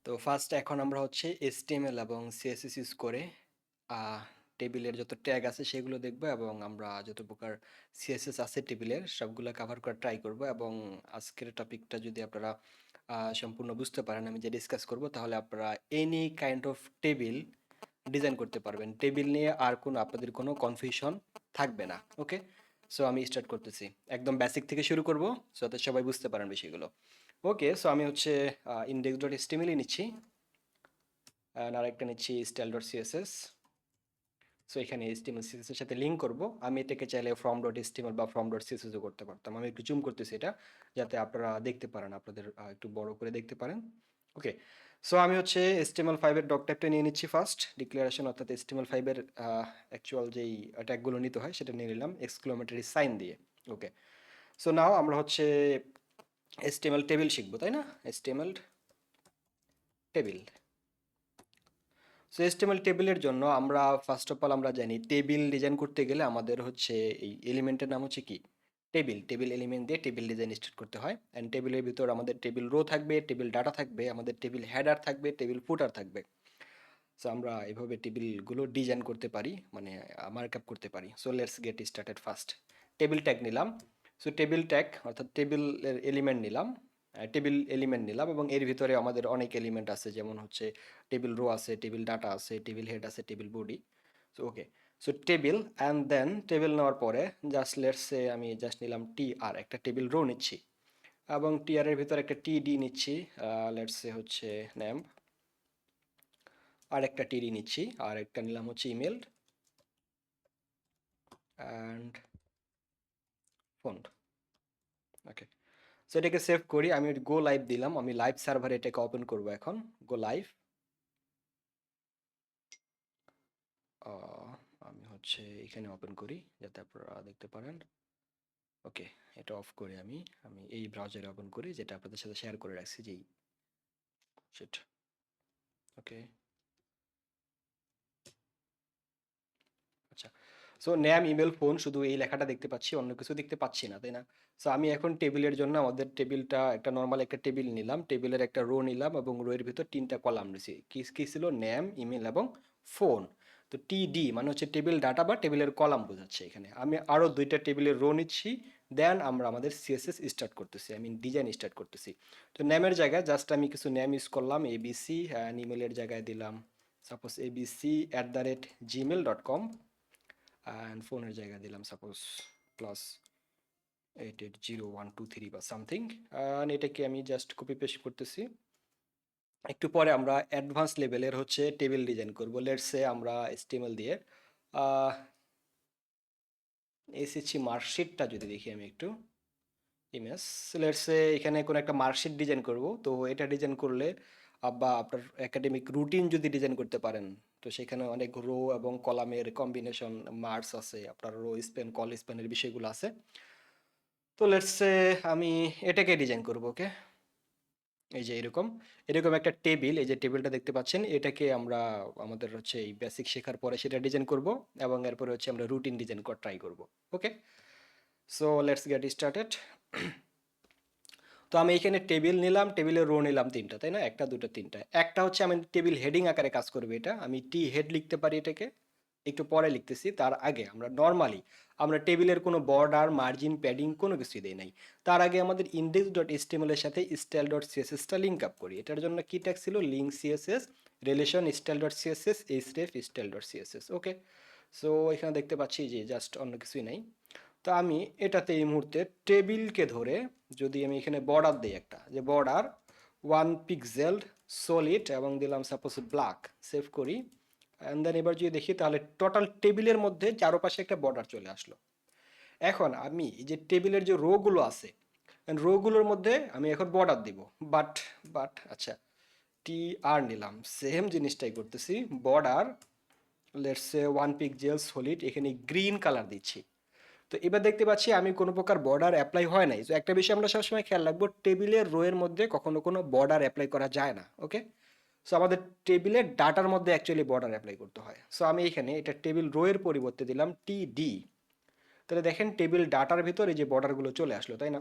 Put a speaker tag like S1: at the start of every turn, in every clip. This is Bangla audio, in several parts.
S1: তো ফার্স্ট এখন আমরা হচ্ছে HTML এবং CSS ইউজ করে টেবিলের যত ট্যাগ আছে সেগুলো দেখব এবং আমরা যত প্রকার CSS আছে টেবিলের সবগুলো কভার করার ট্রাই করব এবং আজকের টপিকটা যদি আপনারা সম্পূর্ণ বুঝতে পারেন আমি যে ডিসকাস করব তাহলে আপনারা any kind of table design করতে পারবেন। টেবিল নিয়ে আর কোনো আপনাদের কোনো কনফিউশন থাকবে না। ওকে, সো আমি স্টার্ট করতেছি, একদম বেসিক থেকে শুরু করব যাতে সবাই বুঝতে পারেন বিষয়গুলো। ওকে, সো আমি হচ্ছে index.html নিচ্ছি and আরেকটা নিচ্ছি style.css। সো এখানে HTML CSS এর সাথে লিঙ্ক করব। আমি এটাকে চাইলে from.html বা from.css ও করতে পারতাম। আমি একটু জুম করতেছি এটা যাতে আপনারা দেখতে পারেন, আপনাদের একটু বড় করে দেখতে পারেন। ওকে, সো আমি হচ্ছে HTML5 এর ডক টাইপটা নিয়ে নিচ্ছি ফার্স্ট ডিক্লারেশন, অর্থাৎ HTML5 এর অ্যাকচুয়াল যেই ট্যাগগুলো নিতে হয় সেটা নিয়ে নিলাম এক্সক্লেমেটরি সাইন দিয়ে। ওকে, সো নাও আমরা হচ্ছে HTML টেবিল শিখবো, তাই না? HTML table. সো HTML টেবিলের জন্য আমরা ফার্স্ট অফ অল আমরা জানি টেবিল ডিজাইন করতে গেলে আমাদের হচ্ছে এই এলিমেন্টের নাম হচ্ছে কি টেবিল। টেবিল এলিমেন্ট দিয়ে টেবিল ডিজাইন স্টার্ট করতে হয়। অ্যান্ড টেবিলের ভিতর আমাদের টেবিল রো থাকবে, টেবিল ডাটা থাকবে, আমাদের টেবিল হেডার থাকবে, টেবিল ফুটার থাকবে। সো আমরা এভাবে টেবিলগুলো ডিজাইন করতে পারি, মানে মার্কআপ করতে পারি। So let's get started. First table tag নিলাম। সো টেবিল ট্যাগ অর্থাৎ টেবিলের এলিমেন্ট নিলাম, টেবিল এলিমেন্ট নিলাম এবং এর ভিতরে আমাদের অনেক এলিমেন্ট আছে, যেমন হচ্ছে টেবিল রো আছে, টেবিল ডাটা আছে, টেবিল হেড আছে, table body. So okay, so table and then table নেওয়ার পরে জাস্ট লেটস সে আমি জাস্ট নিলাম টি আর একটা টেবিল রো নিচ্ছি এবং টি আর এর ভিতরে একটা টি ডি নিচ্ছি, লেটস সে হচ্ছে নেম, আর একটা টিডি নিচ্ছি, আর একটা নিলাম হচ্ছে email and phone. Okay, so এটাকে সেভ করি, আমি গো লাইভ দিলাম, আমি লাইভ সার্ভারে এটাকে ওপেন করব এখন। গো লাইভ। আমি হচ্ছে এখানে ওপেন করি যাতে আপনারা দেখতে পারেন। ওকে, এটা অফ করে আমি আমি এই ব্রাউজারে ওপেন করি যেটা আপনাদের সাথে শেয়ার করে রাখছি যেই সেট। ওকে, আচ্ছা, সো নেম ইমেল ফোন শুধু এই লেখাটা দেখতে পাচ্ছি, অন্য কিছু দেখতে পাচ্ছি না, তাই না? সো আমি এখন টেবিলের জন্য আমাদের টেবিলটা একটা নর্মাল একটা টেবিল নিলাম, টেবিলের একটা রো নিলাম এবং রো এর ভিতর তিনটা কলাম নিছি। কি কি ছিল? নেম, ইমেল এবং ফোন। তো টিডি মানে হচ্ছে টেবিল ডাটা বা টেবিলের কলাম বোঝাচ্ছে এখানে। আমি আরও দুইটা টেবিলের রো নিচ্ছি, দেন আমরা আমাদের সিএসএস স্টার্ট করতেছি, আমি ডিজাইন স্টার্ট করতেছি। তো নেমের জায়গায় জাস্ট আমি কিছু নেম ইউজ করলাম এবিসি, অ্যান্ড ইমেলের জায়গায় দিলাম সাপোজ abc@gmail.com, অ্যান্ড ফোনের জায়গায় দিলাম সাপোজ +880123 বা সামথিং। অ্যান্ড এটাকে আমি জাস্ট কপি পেস্ট করতেছি। একটু পরে আমরা অ্যাডভান্স লেভেলের হচ্ছে টেবিল ডিজাইন করব। লেটস সে আমরা HTML দিয়ে এসএসসি মার্কশিটটা যদি দেখি আমি একটু ইমেজ, লেটস সে এখানে কোনো একটা মার্কশিট ডিজাইন করব। তো এটা ডিজাইন করলে বা আপনার একাডেমিক রুটিন যদি ডিজাইন করতে পারেন, তো সেখানে অনেক রো এবং কলামের কম্বিনেশন মার্কস আছে, আপনার রো স্প্যান কল স্প্যানের বিষয়গুলো আছে। তো লেটস সে আমি এটাকে ডিজাইন করব। ওকে, এই যে এরকম এরকম একটা টেবিল, এই যে টেবিলটা দেখতে পাচ্ছেন, এটাকে আমরা আমাদের হচ্ছে এই বেসিক শেখার পরে সেটা ডিজাইন করব এবং এরপরে হচ্ছে আমরা রুটিন ডিজাইন করা ট্রাই করব। ওকে, সো লেটস গেট স্টার্টেড। তো আমি এখানে টেবিল নিলাম, টেবিলের রো নিলাম তিনটা, তাই না? একটা দুটো তিনটা, একটা হচ্ছে আমি টেবিল হেডিং আকারে কাজ করবে, এটা আমি টি হেড লিখতে পারি, এটাকে একটু পরে লিখতেছি। তার আগে আমরা নর্মালি আমরা টেবিলের কোনো বর্ডার মার্জিন প্যাডিং কোনো কিছুই দেই নাই। তার আগে আমাদের index.html এর সাথে style.css টা লিঙ্ক আপ করি। এটার জন্য কি ট্যাগ ছিল? Link CSS relation style.css href style.css। ওকে, সো এখানে দেখতে পাচ্ছি যে জাস্ট অন্য কিছুই নাই। তো আমি এটাতে এই মুহূর্তে টেবিলকে ধরে যদি আমি এখানে বর্ডার দিই, একটা যে বর্ডার 1 পিক্সেল সলিড এবং দিলাম সাপোজ ব্ল্যাক, সেভ করি। অ্যান্ড দেন এবার যদি দেখি তাহলে টোটাল টেবিলের মধ্যে চারপাশে একটা বর্ডার চলে আসলো। এখন আমি এই যে টেবিলের যে রোগুলো আছে, রোগুলোর মধ্যে আমি এখন বর্ডার দিব। বাট বাট আচ্ছা, টি আর নিলাম, সেম জিনিসটাই করতেছি, border let's say 1 pixel solid, এখানে গ্রিন কালার দিচ্ছি। তো এবার দেখতে পাচ্ছি আমি কোনো প্রকার বর্ডার অ্যাপ্লাই হয় নাই। তো একটা বিষয় আমরা সবসময় খেয়াল রাখবো, টেবিলের রো এর মধ্যে কখনো কোনো বর্ডার অ্যাপ্লাই করা যায় না। ওকে, সো আমাদের টেবিলের ডাটার মধ্যে অ্যাকচুয়ালি বর্ডার অ্যাপ্লাই করতে হয়। সো আমি এখানে এটা টেবিল রো এর পরিবর্তে দিলাম টি ডি। তাহলে দেখেন টেবিল ডাটার ভিতরে যে বর্ডারগুলো চলে আসলো, তাই না?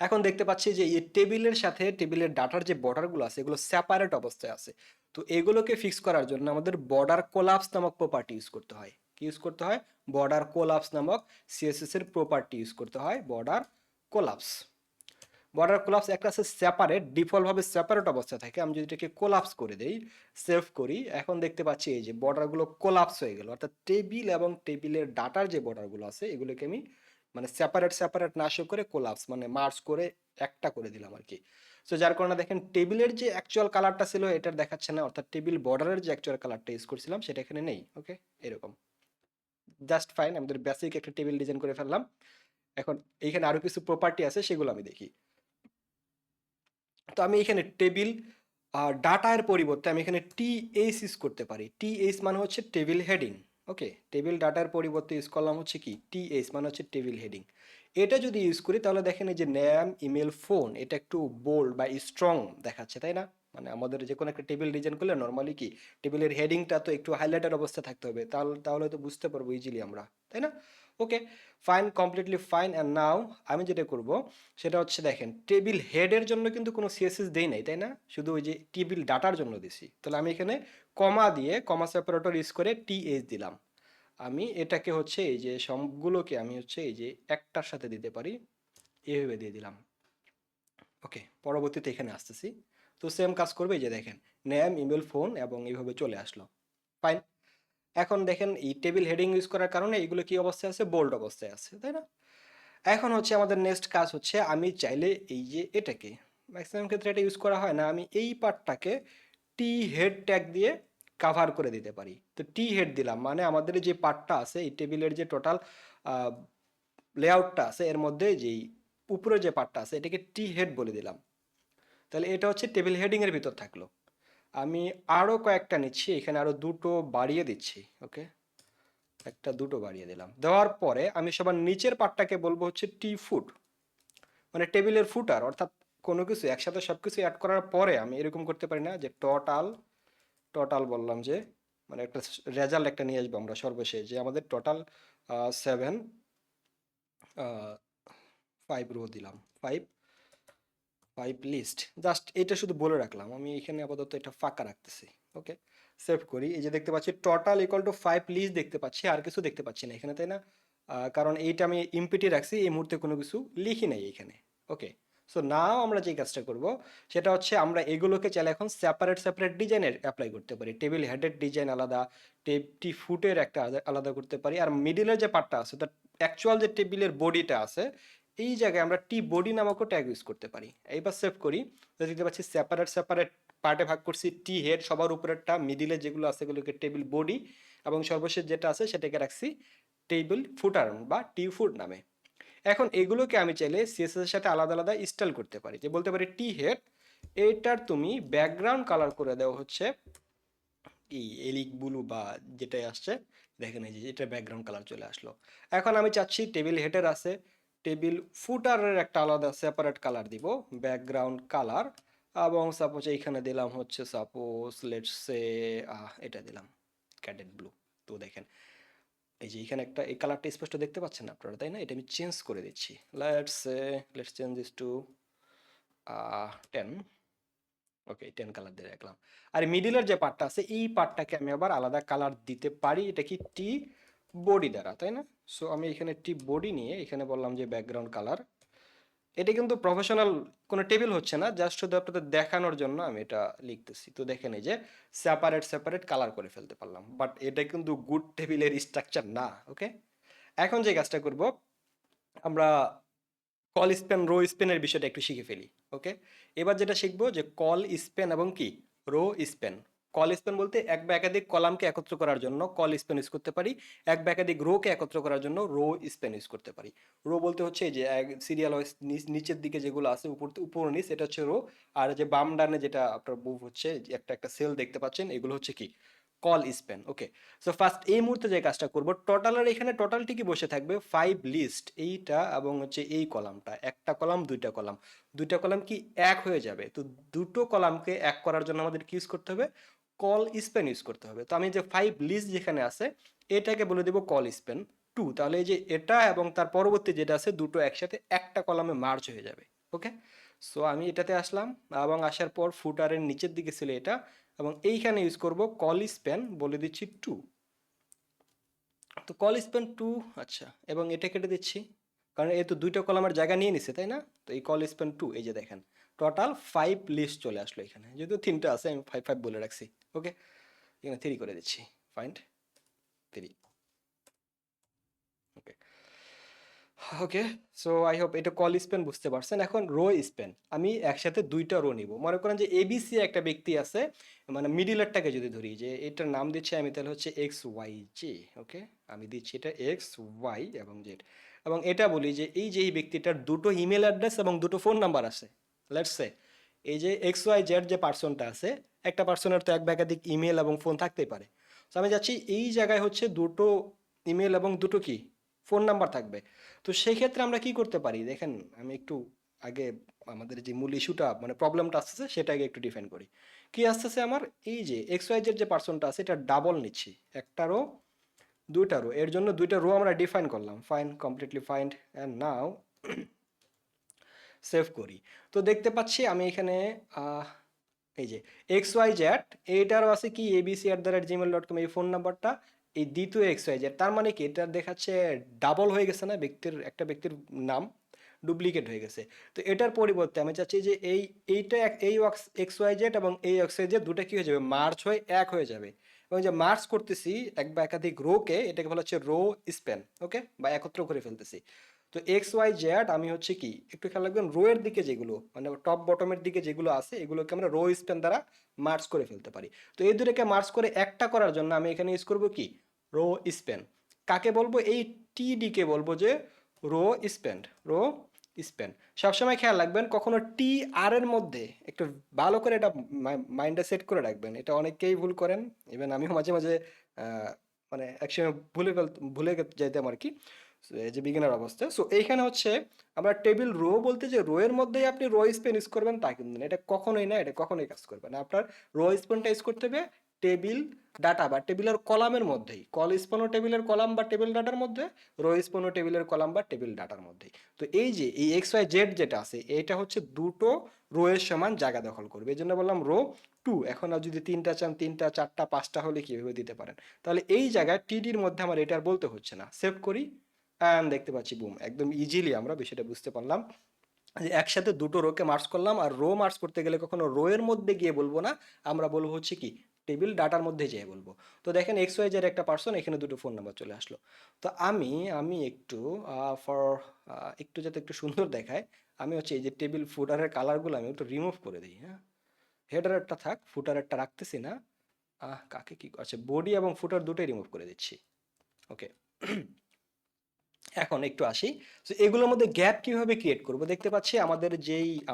S1: এখন দেখতে পাচ্ছি যে এই টেবিলের সাথে টেবিলের ডাটার যে বর্ডারগুলো আছে এগুলো সেপারেট অবস্থায় আছে। তো এগুলোকে ফিক্স করার জন্য আমাদের বর্ডার কোলাপস নামক প্রপার্টি ইউজ করতে হয়। কি ইউজ করতে হয়? বর্ডার কোলাপস নামক সিএসএস এর প্রপার্টি ইউজ করতে হয়, বর্ডার কোলাপস। বর্ডার কোলাপস একটা আছে সেপারেট, ডিফল্ট ভাবে সেপারেট অবস্থা থাকে। আমি যদি এটাকে কোলাপস করে দেই, সেভ করি, এখন দেখতে পাচ্ছি এই যে বর্ডারগুলো কোলাপস হয়ে গেল, অর্থাৎ টেবিল এবং টেবিলের ডাটার যে বর্ডারগুলো আছে এগুলোকে আমি মানে সেপারেট সেপারেট না শো করে কোলাপস মানে মার্জ করে একটা করে দিলাম আর কি। সো যার কারণে দেখেন টেবিলের যে অ্যাকচুয়াল কালারটা ছিল এটার দেখাচ্ছে না, অর্থাৎ টেবিল বর্ডারের যে অ্যাকচুয়াল কালারটা ইউজ করছিলাম সেটা এখানে নেই। ওকে, এরকম জাস্ট ফাইন। আমাদের বেসিক একটা টেবিল ডিজাইন করে ফেললাম। এখন এইখানে আরো কিছু প্রপার্টি আছে সেগুলো আমি দেখি। তো আমি এখানে টেবিল ডাটার পরিবর্তে আমি এখানে টিএইচ ইউজ করতে পারি। টিএইচ মানে হচ্ছে টেবিল হেডিং। ওকে, টেবিল ডাটার পরিবর্তে ইউজ করলাম হচ্ছে কি টিএইচ মানে হচ্ছে টেবিল হেডিং। এটা যদি ইউজ করি তাহলে দেখেন এই যে নেম, ইমেল, ফোন এটা একটু বোল্ড বা স্ট্রং দেখাচ্ছে, তাই না? মানে আমাদের যে কোনো একটা টেবিল ডিজাইন করলে নর্মালি কি টেবিলের হেডিংটা তো একটু হাইলাইটেড অবস্থা থাকতে হবে, তাহলে তাহলে তো বুঝতে পারবো ইজিলি আমরা, তাই না? Okay, fine, completely fine. And now আমি যেটা করব সেটা হচ্ছে দেখেন টেবিল হেডের জন্য কিন্তু কোনো সিএসএস দেই নাই, তাই না? শুধু ওই যে টেবিল ডাটার জন্য দিছি। তাহলে আমি এখানে কমা দিয়ে কমা সেপারেটর ইউজ করে টিএইচ দিলাম। আমি এটাকে হচ্ছে এই যে সবগুলোকে আমি হচ্ছে এই যে একটার সাথে দিতে পারি, এভাবে দিয়ে দিলাম। ওকে, পরবর্তীতে এখানে আসতেছি। তো সেম কাজ করবে, এই যে দেখেন নেম, ইমেল, ফোন এবং এইভাবে চলে আসলো। ফাইন। এখন দেখেন এই টেবিল হেডিং ইউজ করার কারণে এইগুলো কি অবস্থায় আছে? বোল্ড অবস্থায় আছে, তাই না? এখন হচ্ছে আমাদের নেক্সট কাজ হচ্ছে আমি চাইলে এই যে এটাকে, ম্যাক্সিমাম ক্ষেত্রে এটা ইউজ করা হয় না, আমি এই পার্টটাকে টি হেড ট্যাগ দিয়ে কাভার করে দিতে পারি। তো টি হেড দিলাম মানে আমাদের যে পার্টটা আছে এই টেবিলের যে টোটাল লেআউটটা আছে এর মধ্যে যেই উপরে যে পার্টটা আছে এটাকে টি হেড বলে দিলাম। তাহলে এটা হচ্ছে টেবিল হেডিং এর ভিতর থাকলো। আমি আরো কয়েকটা নিচ্ছি, এখানে আরো দুটো বাড়িয়ে দিচ্ছি। ওকে, একটা দুটো বাড়িয়ে দিলাম। দেওয়ার পরে আমি সবার নিচের পার্টটাকে বলবো হচ্ছে টি ফুট, মানে টেবিলের ফুটার। অর্থাৎ কোনো কিছু একসাথে সবকিছু অ্যাড করার পরে আমি এরকম করতে পারি না যে টোটাল, টোটাল বললাম যে মানে একটা রেজাল্ট একটা নিয়ে আসবো আমরা সর্বশেষ যে আমাদের টোটাল 7 5 রো দিলাম, 5 5 লিস্ট, জাস্ট এটা শুধু বলে রাখলাম। আমি এখানে আপাতত এটা ফাঁকা রাখতেছি। ওকে, সেভ করি। এই যে দেখতে পাচ্ছি টোটাল ইকুয়াল টু 5 লিস্ট দেখতে পাচ্ছি, আর কিছু দেখতে পাচ্ছি না এখানে, তাই না? কারণ এইটা আমি ইমপিটি রাখছি, এই মুহূর্তে কোনো কিছু লিখি নাই এখানে। ওকে, সো নাও আমরা যে কাজটা করব সেটা হচ্ছে আমরা এগুলোকে চাইলে এখন সেপারেট সেপারেট ডিজাইনের অ্যাপ্লাই করতে পারি। টেবিল হেডের ডিজাইন আলাদা, টি ফুটের একটা আলাদা করতে পারি, আর মিডিলের যে পার্টটা আছে তার অ্যাকচুয়াল যে টেবিলের বডিটা আছে এই জায়গায় আমরা টি বডি নামকও ট্যাগ ইউজ করতে পারি। এইবার সেভ করি, তো দেখতে পাচ্ছি সেপারেট সেপারেট পার্টে ভাগ করছি। টি হেড সবার উপরেরটা, মিডিলে যেগুলো আছে এগুলোকে টেবিল বডি, এবং সর্বশেষ যেটা আছে সেটাকে রাখছি টেবিল ফুটার বা টি ফুট নামে। এখন এগুলোকে আমি চাইলে সিএসএস এর সাথে আলাদা আলাদা স্টাইল করতে পারি, যে বলতে পারি টি হেড এটার তুমি ব্যাকগ্রাউন্ড কালার করে দেওয়া হচ্ছে এই এলিক ব্লু বা যেটাই আসছে, দেখেন এই যে এটা ব্যাকগ্রাউন্ড কালার চলে আসলো। এখন আমি চাচ্ছি টেবিল হেডের আছে টেবিল ফুটারের একটা আলাদা সেপারেট কালার দিব, ব্যাকগ্রাউন্ড কালার, এবং সাপোজ এইখানে দিলাম হচ্ছে সাপোজ লেটস সে এটা দিলাম ক্যাডেট ব্লু। তো দেখেন এই যে এখানে একটা এই কালারটা স্পষ্ট দেখতে পাচ্ছেন আপনারা, তাই না? এটা আমি চেঞ্জ করে দিচ্ছি। Let's change this to 10। ওকে, 10 কালার দিয়ে রাখলাম। আর মিডিলের যে পার্টটা আছে এই পার্টটাকে আমি আবার আলাদা কালার দিতে পারি, এটা কি টি বডি দ্বারা, তাই না? সো আমি এখানে টি বডি নিয়ে এখানে বললাম যে ব্যাকগ্রাউন্ড কালার। এটা কিন্তু প্রফেশনাল কোনো টেবিল হচ্ছে না, জাস্ট শুধু আপনাদের দেখানোর জন্য আমি এটা লিখতেছি। তো দেখেন এই যে সেপারেট সেপারেট কালার করে ফেলতে পারলাম, বাট এটা কিন্তু গুড টেবিলের স্ট্রাকচার না। ওকে, এখন যে কাজটা করব আমরা কল স্প্যান রো স্প্যানের বিষয়টা একটু শিখে ফেলি। ওকে, এবার যেটা শিখবো যে কল স্প্যান এবং কি রো স্প্যান। কল স্প্যান বলতে এক বা একাধিক কলামকে একত্র করার জন্য কল স্প্যান ইউজ করতে পারি, এক বা একাধিক রোকে একত্র করার জন্য রো স্প্যান ইউজ করতে পারি। রো বলতে হচ্ছে এই যে সিরিয়াল ওয়াইজ নিচের দিকে যেগুলো আছে উপর নিচ এটা হচ্ছে রো, আর যে বাম ডানে যেটা আপনার মুভ হচ্ছে যে একটা একটা সেল দেখতে পাচ্ছেন এগুলো হচ্ছে কি কল স্প্যান। ওকে, সো ফার্স্ট এই মুহূর্তে যে কাজটা করব টোটালের এখানে টোটালটি কি বসে থাকবে 5 লিস্ট এইটা এবং হচ্ছে এই কলামটা, একটা কলাম দুইটা কলাম, দুইটা কলাম কি এক হয়ে যাবে। তো দুটো কলামকে এক করার জন্য আমাদের কি ইউজ করতে হবে? কল স্প্যান ইউজ করতে হবে। তো আমি যে 5 লিস্ট যেখানে আছে এটাকে বলে দেব কল স্প্যান 2। তাহলে এই যে এটা এবং তার পরবর্তী যেটা আছে দুটো একসাথে একটা কলামে মার্জ হয়ে যাবে। ওকে, সো আমি এটাতে আসলাম এবং আসার পর ফুটারের নিচের দিকে ছিল এটা, এবং এইখানে ইউজ করব কল স্প্যান, বলে দিচ্ছি 2। তো কল স্প্যান 2, আচ্ছা, এবং এটা কেটে দিচ্ছি কারণ এই তো দুইটা কলামের জায়গা নিয়ে নিছে, তাই না? তো এই কল স্প্যান 2, এই যে দেখেন টোটাল 5 লিস্ট চলে আসলো এখানে, যেহেতু 3টা আছে আমি 5 5 বলে রাখছি। ওকে, এখানে 3 করে দিচ্ছি, find 3। Okay, okay, so I hope এটা কল স্প্যান বুঝতে পারছেন। এখন রো স্প্যান, আমি একসাথে দুইটা রো নিব। মনে করেন যে এবিসি একটা ব্যক্তি আছে, মানে মিডিলেরটাকে যদি ধরি, যে এটার নাম দিচ্ছি আমি, তাহলে হচ্ছে এক্স ওয়াই জে। ওকে, আমি দিচ্ছি এটা এক্স ওয়াই এবং জেড, এবং এটা বলি যে এই ব্যক্তিটার দুটো ইমেল অ্যাড্রেস এবং দুটো ফোন নাম্বার আছে। লেটস সে এই যে এক্স ওয়াই জেড যে পার্সনটা আছে, একটা পার্সনের তো এক বা একাধিক ইমেল এবং ফোন থাকতেই পারে। তো আমি যাচ্ছি এই জায়গায় হচ্ছে দুটো ইমেল এবং দুটো কি ফোন নাম্বার থাকবে। তো সেই ক্ষেত্রে আমরা কি করতে পারি দেখেন, আমি একটু আগে আমাদের যে মূল ইস্যুটা মানে প্রবলেমটা আসতেছে সেটা আগে একটু ডিফাইন করি। কি আসতেছে আমার, এই যে এক্স ওয়াই জেড যে পার্সনটা আছে এটা ডাবল নিচ্ছি, একটা রো দুইটা রো, এর জন্য দুইটা রো আমরা ডিফাইন করলাম, fine, completely find. And now save করি। তো দেখতে পাচ্ছি আমি এখানে এই যে এক্স ওয়াই জেড, এইটারও আছে কি abc@gmail.com এই ফোন নাম্বারটা, এই দ্বিতীয় এক্স ওয়াই জেড, তার মানে কি এটা দেখাচ্ছে ডাবল হয়ে গেছে না, ব্যক্তির একটা ব্যক্তির নাম ডুপ্লিকেট হয়ে গেছে। তো এটার পরিবর্তে আমি চাচ্ছি যে এইটা এই এক্স ওয়াই জেড এবং এই এক্স ওয়াই জেড দুটো কি হয়ে যাবে, মার্চ হয়ে এক হয়ে যাবে। এবং যে মার্চ করতেছি এক বা একাধিক রোকে, এটাকে বলা হচ্ছে রো স্প্যান। ওকে, বা একত্র করে ফেলতেছি। তো এক্স ওয়াই জেড আমি হচ্ছে কি একটু খেয়াল রাখবেন, রো এর দিকে যেগুলো মানে টপ বটমের দিকে যেগুলো আছে এগুলোকে আমরা রো স্প্যান দ্বারা মার্চ করে ফেলতে পারি। তো এই দুটোকে মার্চ করে একটা করার জন্য আমি এখানে ইউজ করব কি, রো স্প্যান। কাকে বলবো, এই টিডি কে বলবো যে রো স্প্যান, রো স্প্যান। সবসময় খেয়াল রাখবেন কখনো টি আর এর মধ্যে একটু ভালো করে এটা মাইন্ডে সেট করে রাখবেন, এটা অনেকেই ভুল করেন, ইভেন আমিও মাঝে মাঝে মানে একসময় ভুলে যাইতাম আর কি, এই যে বিগিনার অবস্থায়। সো এইখানে হচ্ছে আমরা টেবিল রো বলতে যে রো এর মধ্যেই আপনি রো স্পেন ইউজ করবেন তা কিন্তু না, এটা কখনোই না, এটা কখনোই কাজ করবে না। আপনার রো স্পেনটা ইউজ করতে হবে টেবিল ডাটা বা টেবিলের কলামের মধ্যেই, কল স্পেন ও টেবিলের কলাম বা টেবিল ডাটার মধ্যে, রো স্পেন ও টেবিলের কলাম বা টেবিল ডাটার মধ্যেই। তো এই যে এই এক্স ওয়াই জেড যেটা আছে এটা হচ্ছে দুটো রো এর সমান জায়গা দখল করবে, এই জন্য বললাম রো 2। এখন আর যদি 3টা চান 3টা 4টা 5টা হলে কিভাবে দিতে পারেন। তাহলে এই জায়গায় টিডির মধ্যে আমার এটা আর বলতে হচ্ছে না, সেভ করি অ্যান্ড দেখতে পাচ্ছি বুম, একদম ইজিলি আমরা বিষয়টা বুঝতে পারলাম যে একসাথে দুটো রোকে মার্চ করলাম। আর রো মার্চ করতে গেলে কখনো রো এর মধ্যে গিয়ে বলবো না, আমরা বলবো হচ্ছে কি টেবিল ডাটার মধ্যে যেয়ে বলবো। তো দেখেন এক্স ওয়াই জেড একটা পার্সন, এখানে দুটো ফোন নাম্বার চলে আসলো। তো আমি একটু ফর একটু যাতে একটু সুন্দর দেখায়, আমি হচ্ছে এই যে টেবিল ফুটারের কালারগুলো আমি একটু রিমুভ করে দিই। হ্যাঁ, হেডারেরটা থাক, ফুটারেরটা রাখতেছি না। কাকে কি আচ্ছা, বডি এবং ফুটার দুটোই রিমুভ করে দিচ্ছি। ওকে, এখন একটু আসি। তো এগুলোর মধ্যে গ্যাপ কিভাবে ক্রিয়েট করব, দেখতে পাচ্ছি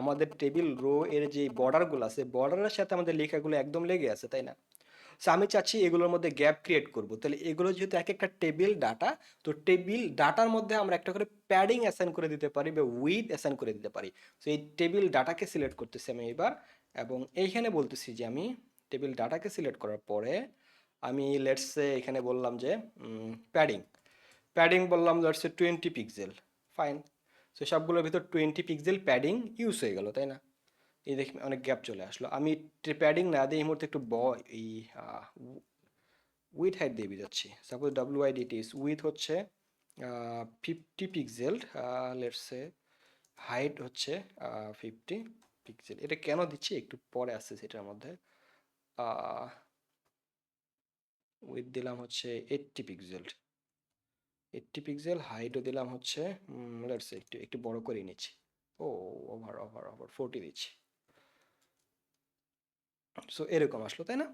S1: আমাদের টেবিল রো এর যে বর্ডারগুলো আছে, বর্ডারের সাথে আমাদের লেখাগুলো একদম লেগে আছে, তাই না? সো আমি চাচ্ছি এগুলোর মধ্যে গ্যাপ ক্রিয়েট করব। তাহলে এগুলো যেহেতু এক একটা টেবিল ডাটা, তো টেবিল ডাটার মধ্যে আমরা একটা করে প্যাডিং অ্যাসাইন করে দিতে পারি বা উইথ অ্যাসাইন করে দিতে পারি। সো এই টেবিল ডাটাকে সিলেক্ট করতেছি আমি এবার, এবং এইখানে বলতেছি যে আমি টেবিল ডাটাকে সিলেক্ট করার পরে আমি লেটসে এখানে বললাম যে প্যাডিং, বললাম let's say 20 pixel, fine. So সবগুলোর ভিতর 20 পিক্সেল প্যাডিং ইউজ হয়ে গেল, তাই না? এই দেখি অনেক গ্যাপ চলে আসলো। আমি প্যাডিং না দিয়ে এই মুহূর্তে একটু এই উইথ হাইট দিয়ে যাচ্ছি। সাপোজ WIDT উইথ হচ্ছে 50 পিক্সেল, লেটসে হাইট হচ্ছে 50 পিক্সেল। এটা কেন দিচ্ছি একটু পরে আসছে সেটার মধ্যে। উইথ দিলাম হচ্ছে 80 পিক্সেল, 80 পিক্সেল, হাইটও দিলাম হচ্ছে লেটস একটু একটু বড় করে নিচ্ছি। ও, ওভার ওভার ওভার 40 দিচ্ছি। সো এরকম আসলো, তাই না?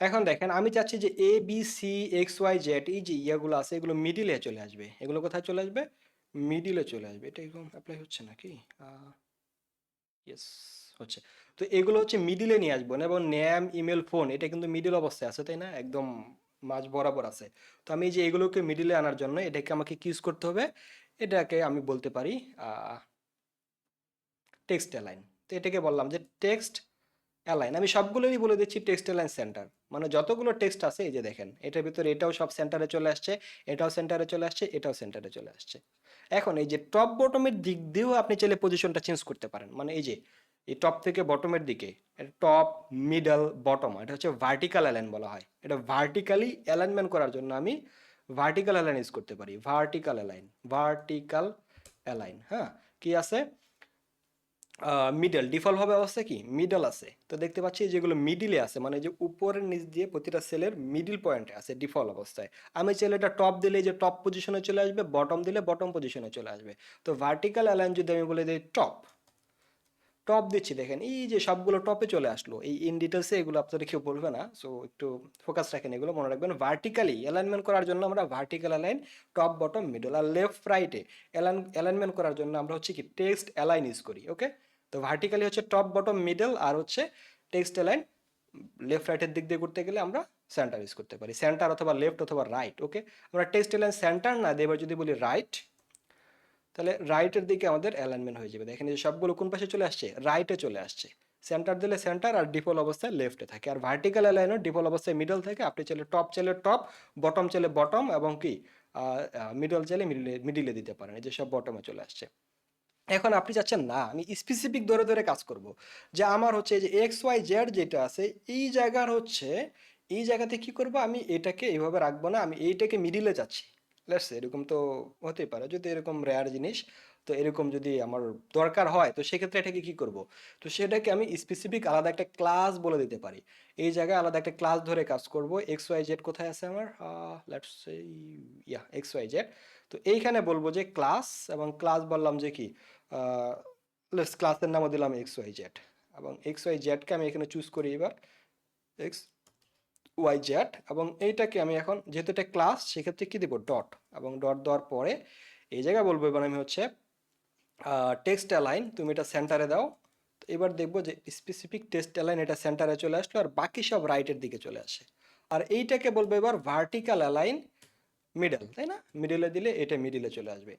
S1: এখন দেখেন আমি চাচ্ছি যে ABCXYZ এই যে ইয়াগুলো আছে এগুলো মিডিলে চলে আসবে। এগুলো কোথায় চলে আসবে, মিডিলে চলে আসবে। এটা এরকম অ্যাপ্লাই হচ্ছে নাকি? ইয়েস, হচ্ছে। তো এগুলো হচ্ছে মিডিলে নিয়ে আসবো না, এবং নেম ইমেল ফোন এটা কিন্তু মিডিল অবস্থায় আছে, তাই না? একদম মাঝ বরাবর আছে। তো আমি যে এগুলোকে মিডিলে আনার জন্য এটাকে আমাকে কি ইউজ করতে হবে, এটাকে আমি বলতে পারি টেক্সট অ্যালাইন। তো এটাকে বললাম যে টেক্সট অ্যালাইন আমি সবগুলোরই বলে দিচ্ছি টেক্সট অ্যালাইন সেন্টার, মানে যতগুলো টেক্সট আছে এই যে দেখেন এটার ভিতরে এটাও সব সেন্টারে চলে আসছে, এটাও সেন্টারে চলে আসছে, এটাও সেন্টারে চলে আসছে। এখন এই যে টপ বটমের দিক দিয়েও আপনি চাইলে পজিশনটা চেঞ্জ করতে পারেন, মানে এই যে এই টপ থেকে বটমের দিকে টপ মিডল বটম এটা হচ্ছে ভার্টিক্যাল অ্যালাইন বলা হয়। এটা ভার্টিক্যালি অ্যালাইনমেন্ট করার জন্য আমি ভার্টিক্যাল অ্যালাইন ইউজ করতে পারি। ভার্টিক্যাল অ্যালাইন, ভার্টিক্যাল অ্যালাইন, হ্যাঁ কি আছে মিডল ডিফল্ট ভাবে অবস্থা কি মিডল আছে, তো দেখতে পাচ্ছি যেগুলো মিডিলে আছে মানে যে উপরের নিচ দিয়ে প্রতিটা সেলের মিডল পয়েন্টে আছে ডিফল্ট অবস্থায়। আমি চাইলে এটা টপ দিলে যে টপ পজিশনে চলে আসবে, বটম দিলে বটম পজিশনে চলে আসবে। তো ভার্টিক্যাল অ্যালাইন যদি আমি বলে দিই টপ, টপ দিচ্ছি দেখেন এই যে সবগুলো টপে চলে আসলো। এই ইন ডিটেলসে এগুলো আপনাদের কেউ বলবে না, সো একটু ফোকাস রাখেন, এগুলো মনে রাখবেন। ভার্টিক্যালি অ্যালাইনমেন্ট করার জন্য আমরা vertical align top bottom middle, আর লেফট রাইটে অ্যালাইনমেন্ট করার জন্য আমরা হচ্ছে কি টেক্সট অ্যালাইন ইউজ করি। ওকে, তো ভার্টিক্যালি হচ্ছে টপ বটম মিডল, আর হচ্ছে টেক্সট অ্যালাইন লেফট রাইটের দিক দিয়ে করতে গেলে আমরা সেন্টার ইউজ করতে পারি, সেন্টার অথবা লেফট অথবা রাইট। ওকে, আমরা টেক্সট অ্যালাইন সেন্টার না দিয়ে এবার যদি বলি রাইট, তাহলে রাইটের দিকে আমাদের অ্যালাইনমেন্ট হয়ে যাবে। দেখেন যে সবগুলো কোন পাশে চলে আসছে, রাইটে চলে আসছে। সেন্টার দিলে সেন্টার, আর ডিফল্ট অবস্থায় লেফটে থাকে। আর ভার্টিক্যাল অ্যালাইনও ডিফল্ট অবস্থায় মিডল থাকে, আপনি চাইলে টপ, বটম চাইলে বটম, এবং কি মিডল চাইলে মিডিলে দিতে পারেন। এই যে সব বটমে চলে আসছে। এখন আপনি চাচ্ছেন না আমি স্পেসিফিক ধরে ধরে কাজ করব, যে আমার হচ্ছে এই যে এক্স ওয়াই জেড যেটা আছে এই জায়গার হচ্ছে এই জায়গাতে কি করব, আমি এটাকে এইভাবে রাখবো না, আমি এইটাকে মিডিলে যাচ্ছি। লেটস এরকম তো হতেই পারে, যদি এরকম রেয়ার জিনিস, তো এরকম যদি আমার দরকার হয় তো সেক্ষেত্রে এটাকে কি করব, তো সেটাকে আমি স্পেসিফিক আলাদা একটা ক্লাস বলে দিতে পারি। এই জায়গায় আলাদা একটা ক্লাস ধরে কাজ করব। এক্স ওয়াই জেড কোথায় আছে আমার, let's say X Y Z. তো এইখানে বলবো যে ক্লাস, এবং ক্লাস বললাম যে কি ক্লাসের নামও দিলাম এক্স ওয়াই জেড, এবং এক্স ওয়াই জেডকে আমি এখানে চুজ করি এবার এক্স ওয়াই জেড, এবং এইটাকে আমি এখন যেহেতু এটা ক্লাস সেক্ষেত্রে কি দিব ডট, এবং ডট দেওয়ার পরে এই জায়গায় বলবো এবার আমি হচ্ছে টেক্সট অ্যালাইন তুমি এটা সেন্টারে দাও। তো এবার দেখবো যে স্পেসিফিক টেক্সট অ্যালাইন এটা সেন্টারে চলে আসলো, আর বাকি সব রাইটের দিকে চলে আসে। আর এইটাকে বলবো এবার ভার্টিক্যাল অ্যালাইন মিডল, তাই না, মিডলে দিলে এটা মিডলে চলে আসবে।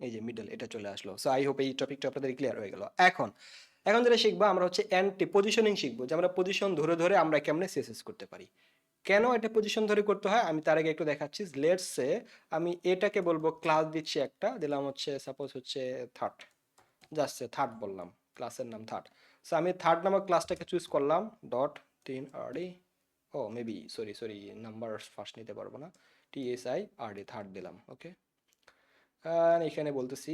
S1: এই যে মিডল এটা চলে আসলো। সো আই হোপ এই টপিকটা আপনাদের ক্লিয়ার হয়ে গেল। এখন এখন যেটা শিখবো আমরা হচ্ছে অ্যান্টি পজিশনিং শিখবো, যে আমরা পজিশন ধরে ধরে আমরা কেমনে সিএসএস করতে পারি। কেন এটা পজিশন ধরে করতে হয় আমি তার আগে একটু দেখাচ্ছি। লেটস সে আমি এটাকে বলবো ক্লাস দিচ্ছি একটা, দিলাম হচ্ছে সাপোজ হচ্ছে থার্ড, জাস্ট থার্ড বললাম, ক্লাসের নাম থার্ড। সো আমি থার্ড নামক ক্লাসটাকে চুজ করলাম, ডট 3 RD, ও maybe sorry sorry number first নিতে পারবো না, TSI RD থার্ড দিলাম। ওকে, এখানে বলতেছি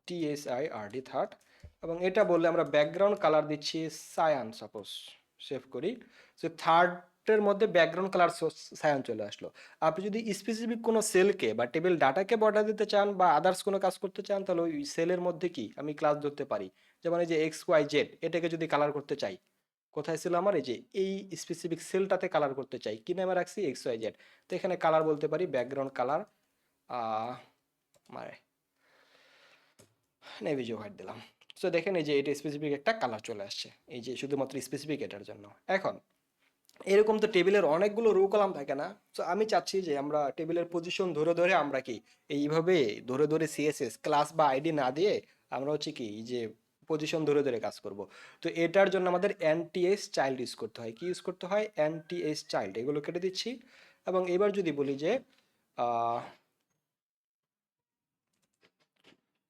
S1: TSIRD থার্ড, এবং এটা বললে আমরা ব্যাকগ্রাউন্ড কালার দিচ্ছি সায়ান, সাপোজ সেভ করি। সো থার্ডের মধ্যে ব্যাকগ্রাউন্ড কালার সায়ান চলে আসলো। আপনি যদি স্পেসিফিক কোনো সেলকে বা টেবিল ডাটাকে বর্ডার দিতে চান বা আদার্স কোনো কাজ করতে চান, তাহলে ওই সেলের মধ্যে কি আমি ক্লাস ধরতে পারি। যেমন এই যে XYZ এটাকে যদি কালার করতে চাই, কোথায় ছিল আমার, এই যে এই স্পেসিফিক সেলটাতে কালার করতে চাই, কি নামে রাখছি XYZ, তো এখানে কালার বলতে পারি ব্যাকগ্রাউন্ড কালার মানে নেভি ব্লু হোয়াইট দিলাম। সো দেখেন এই যে এটা স্পেসিফিক একটা কালার চলে আসছে, এই যে শুধুমাত্র স্পেসিফিক এটার জন্য। এখন এরকম তো টেবিলের অনেকগুলো রো কলাম থাকে না, সো আমি চাচ্ছি যে আমরা টেবিলের পজিশন ধরে ধরে আমরা কি এইভাবে ধরে ধরে সিএসএস ক্লাস বা আইডি না দিয়ে আমরা হচ্ছে কি এই যে পজিশন ধরে ধরে কাজ করব। তো এটার জন্য আমাদের এনটিএস চাইল্ড ইউজ করতে হয়। কি ইউজ করতে হয়, এনটিএস চাইল্ড, এগুলো কেটে দিচ্ছি। এবং এবার যদি বলি যে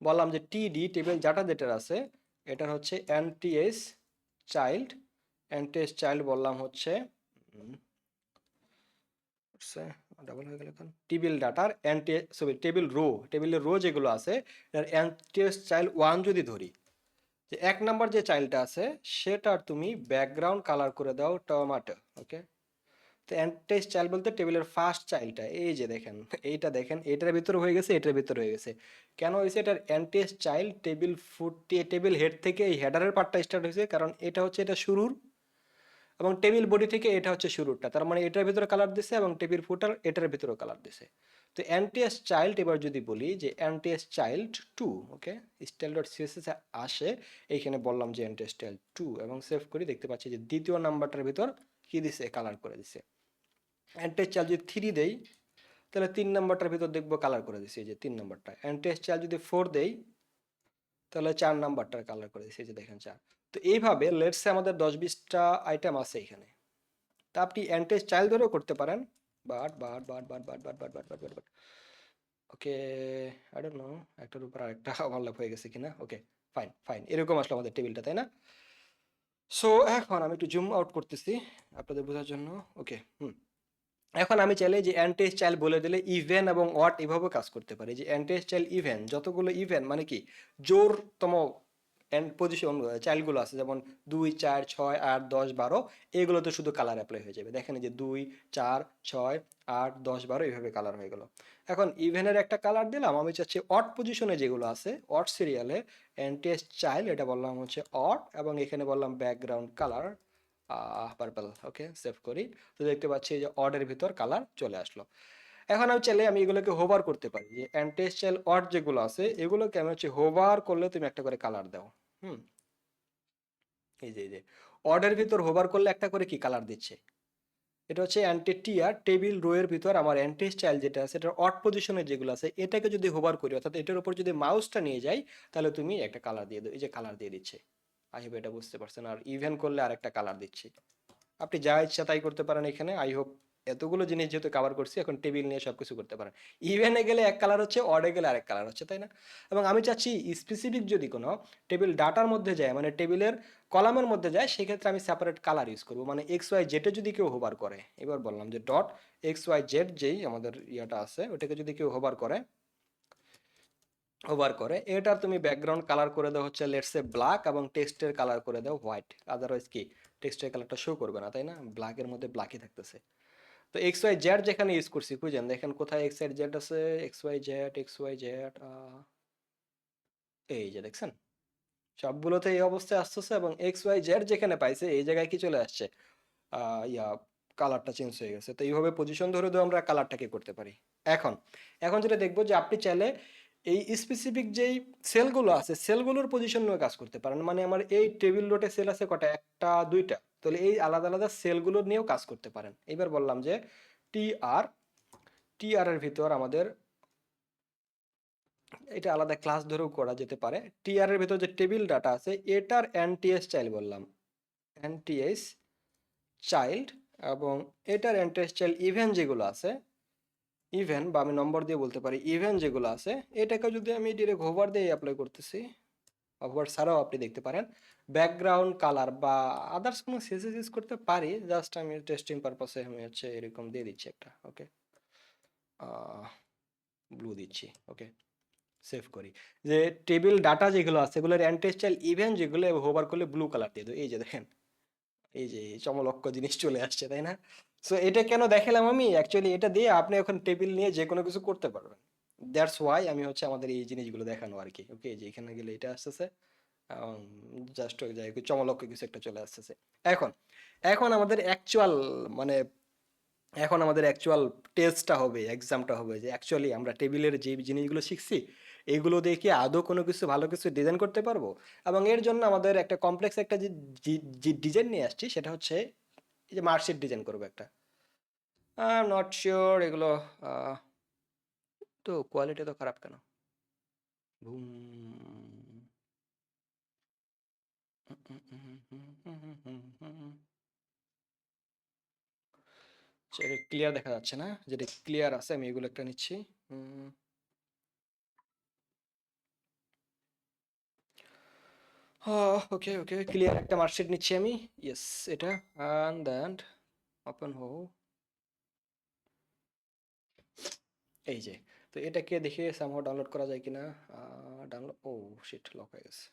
S1: বললাম যে টিডি টেবিল ডাটা যেটার আছে এটার হচ্ছে এনটিএস চাইল্ড, এনটিএস চাইল্ড বললাম হচ্ছে ডাবল হয়ে গেল এখন, টেবিল ডাটার এনটি সরি টেবিল রো, টেবিলের রো যেগুলো আছে এর এনটিএস চাইল্ড 1 যদি ধরি, যে 1 নাম্বার যে চাইল্ডটা আছে সেটার তুমি ব্যাকগ্রাউন্ড কালার করে দাও টমেটো। ওকে, তো এন্টার চাইল্ড বলতে টেবিলের ফার্স্ট চাইল্ডটা, এই যে দেখেন এইটা দেখেন এটার ভিতরে হয়ে গেছে, এটার ভিতরে হয়ে গেছে। কেন হয়েছে, এটার এন্টেস child table foot table head থেকে এই হেডারের পার্টটা স্টার্ট হয়েছে, কারণ এটা হচ্ছে এটা শুরুর, এবং টেবিল বডি থেকে এটা হচ্ছে শুরুরটা, তার মানে এটার ভিতরে কালার দিছে, এবং টেবিল ফুটার এটার ভিতরে কালার দিছে। তো এনটিএস চাইল্ড এবার যদি বলি যে এনটিএস চাইল্ড 2, ওকে, স্টাইল ডট সিএসএস আসে, এইখানে বললাম যে এনটিএস চাইল্ড 2, এবং সেভ করি, দেখতে পাচ্ছি যে দ্বিতীয় নাম্বারটার ভিতর কি দিছে, কালার করে দিছে। অ্যান্টেস চাল যদি 3 দেই তাহলে 3 নাম্বারটার ভিতর দেখবো কালার করে দিছি, এই যে 3 নাম্বারটা। অ্যান্টেস চাল যদি 4 দেই তাহলে 4 নাম্বারটার কালার করে দিছি, এই যে দেখেন 4। তো এইভাবে লেটস সে আমাদের 10-20টা আইটেম আছে এখানে। তা আপনি অ্যান্টি চাইল্ড ধরেও করতে পারেন। But okay, I don't no একটার উপর আরেকটা ওভারল্যাপ হয়ে গেছে কিনা। ওকে, ফাইন ফাইন, এরকম আসলে আমাদের টেবিলটা, তাই না? সো এখন আমি একটু জুম আউট করতেছি আপনাদের বোঝার জন্য। ওকে, এখন আমি চাইলে যে অ্যান্টি চাইল্ড বলে দিলে ইভেন এবং ওয়াট এভাবে কাজ করতে পারি। যে অ্যান্টি চাইল্ড ইভেন, যতগুলো ইভেন মানে কি জোরতম এন্ড পজিশন চাইল্ডগুলো আছে, যেমন 2, 4, 6, 8, 10, 12, এগুলোতে শুধু কালার অ্যাপ্লাই হয়ে যাবে। দেখেন এই যে 2, 4, 6, 8, 10, 12 এইভাবে কালার হয়ে গেল। এখন ইভেনের একটা কালার দিলাম, আমি চাচ্ছি অড পজিশনে যেগুলো আছে অড সিরিয়ালে অ্যান্টি চাইল্ড, এটা বললাম হচ্ছে অড, এবং এখানে বললাম ব্যাকগ্রাউন্ড কালার পার্পল। ওকে, সেভ করি। তো দেখতে পাচ্ছি যে অডের ভিতর কালার চলে আসলো। এখন আমি চাইলে আমি এগুলোকে হোভার করতে পারি, যে অ্যান্টেস্টাইল অড যেগুলো আছে এগুলোকে আমি হচ্ছে হোভার করলে তুমি একটা করে কালার দাও। হুম এই যে অর্ডের ভিতর হোভার করলে একটা করে কি কালার দিচ্ছে। এটা হচ্ছে অ্যান্টি টিয়ার টেবিল রো এর ভিতর আমার অ্যান্টি স্টাইল যেটা আছে এটার অড পজিশনে যেগুলো আছে এটাকে যদি হোভার করি, অর্থাৎ এটার উপর যদি মাউসটা নিয়ে যাই, তাহলে তুমি একটা কালার দিয়ে দাও। এই যে কালার দিয়ে দিচ্ছে। আই হোপ এটা বুঝতে পারছেন। আর ইভেন করলে আরেকটা কালার দিচ্ছি। আপনি যা ইচ্ছা তাই করতে পারেন এখানে। আই হোপ এতগুলো জিনিস যেহেতু কভার করছি, এখন টেবিল নিয়ে সবকিছু করতে পারেন। ইভেনে গেলে এক কালার হচ্ছে, অডে গেলে আরেক কালার হচ্ছে, তাই না? এবং আমি চাচ্ছি স্পেসিফিক যদি কোনো টেবিল ডাটার মধ্যে যায়, মানে টেবিলের কলামের মধ্যে যায়, সেক্ষেত্রে আমি সেপারেট কালার ইউজ করবো। মানে এক্স ওয়াই জেডে যদি কেউ হোভার করে, এবার বললাম যে ডট এক্স ওয়াই জেড যেই আমাদের ইয়াটা আছে ওটাকে যদি কেউ হোভার করে এটার তুমি ব্যাকগ্রাউন্ড কালার করে দাও হচ্ছে লেটস সে ব্ল্যাক, এবং টেক্সটের কালার করে দাও হোয়াইট। আদারওয়াইজ কি টেক্সটের কালারটা শো করবে না, তাই না? ব্ল্যাকের মধ্যে ব্ল্যাকই থাকতেছে। তো এক্স ওয়াই জেড যেখানে ইউজ করছি, খুঁজেন দেখেন কোথায় এক্স ওয়াই জেড আছে। এক্স ওয়াই জেড এই যে দেখছেন, সবগুলোতে এই অবস্থায় আসতেছে, এবং এক্স ওয়াই জেড যেখানে পাইছে এই জায়গায় কি চলে আসছে, ইয়া কালারটা চেঞ্জ হয়ে গেছে। তো এইভাবে পজিশন ধরে ধরে আমরা কালারটাকে করতে পারি। এখন এখন যেটা দেখবো যে আপনি চাইলে এই স্পেসিফিক যেই সেলগুলো আছে সেলগুলোর পজিশন নিয়ে কাজ করতে পারেন। মানে আমার এই টেবিল রোটে সেল আছে কটা, একটা দুইটা, তাহলে এই আলাদা আলাদা সেলগুলো নিয়েও কাজ করতে পারেন। এবার বললাম যে টি আর টি আর এর ভিতর আমাদের এটা আলাদা ক্লাস ধরেও করা যেতে পারে। টিআর এর ভিতর যে টেবিল ডাটা আছে এটার এনটিএস চাইল্ড বললাম, এনটিএস চাইল্ড, এবং এটার এনটিএস চাইল্ড ইভেন যেগুলো আছে, ইভেন বা আমি নম্বর দিয়ে বলতে পারি ইভেন যেগুলো আছে, এটাকে যদি আমি ডিরেক্ট হোভার দিয়ে অ্যাপ্লাই করতেছি, হোভার ছাড়াও আপনি দেখতে পারেন ব্যাকগ্রাউন্ড কালার বা আদার্স কোনো সিএসএস ইউজ করতে পারি। জাস্ট আমি টেস্টিং পারপাসে আমি হচ্ছে এরকম দিয়ে দিচ্ছি একটা। ওকে, ব্লু দিচ্ছি। ওকে, সেভ করি। যে টেবিল ডাটা যেগুলো আছে এগুলোর অ্যান্টেস্টাইল ইভেন্ট যেগুলো হোভার করলে ব্লু কালার দিয়ে দেয়। এই যে দেখেন, এই যে চমলক্ষ জিনিস চলে আসছে, তাই না? সো এটা কেন দেখালাম আমি, অ্যাকচুয়ালি এটা দিয়ে আপনি এখন টেবিল নিয়ে যে কোনো কিছু করতে পারবেন। দ্যাটস ওয়াই আমি হচ্ছে আমাদের এই জিনিসগুলো দেখানো আর কি। ওকে, যে এখানে গেলে এটা আসতেছে, জাস্ট যাই হোক, চমলক্ষ কিছু একটা চলে আসতেছে। এখন এখন আমাদের অ্যাকচুয়াল মানে এখন আমাদের অ্যাকচুয়াল টেস্টটা হবে, এক্সামটা হবে, যে অ্যাকচুয়ালি আমরা টেবিলের যে জিনিসগুলো শিখছি এইগুলো দিয়ে কি আদৌ কোনো কিছু ভালো কিছু ডিজাইন করতে পারবো। এবং এর জন্য আমাদের একটা কমপ্লেক্স একটা যে ডিজাইন নিয়ে আসছি সেটা হচ্ছে এই যে মার্কশিট ডিজাইন করবো একটা। নট শিওর এগুলো আহ, তো কোয়ালিটি তো খারাপ কেন? বুম। সেটা ক্লিয়ার দেখা যাচ্ছে না, যেটা ক্লিয়ার আছে আমি এগুলো একটা নিচ্ছি। ওকে ওকে, ক্লিয়ার একটা মার্কশিট নিচ্ছি আমি। ইয়েস, এটা অ্যান্ড দেন ওপেন হো। এই যে, তো এটাকে দেখে সামহাও ডাউনলোড করা যায় কিনা। ডাউনলোড, ও শিট, লক হয়ে গেছে।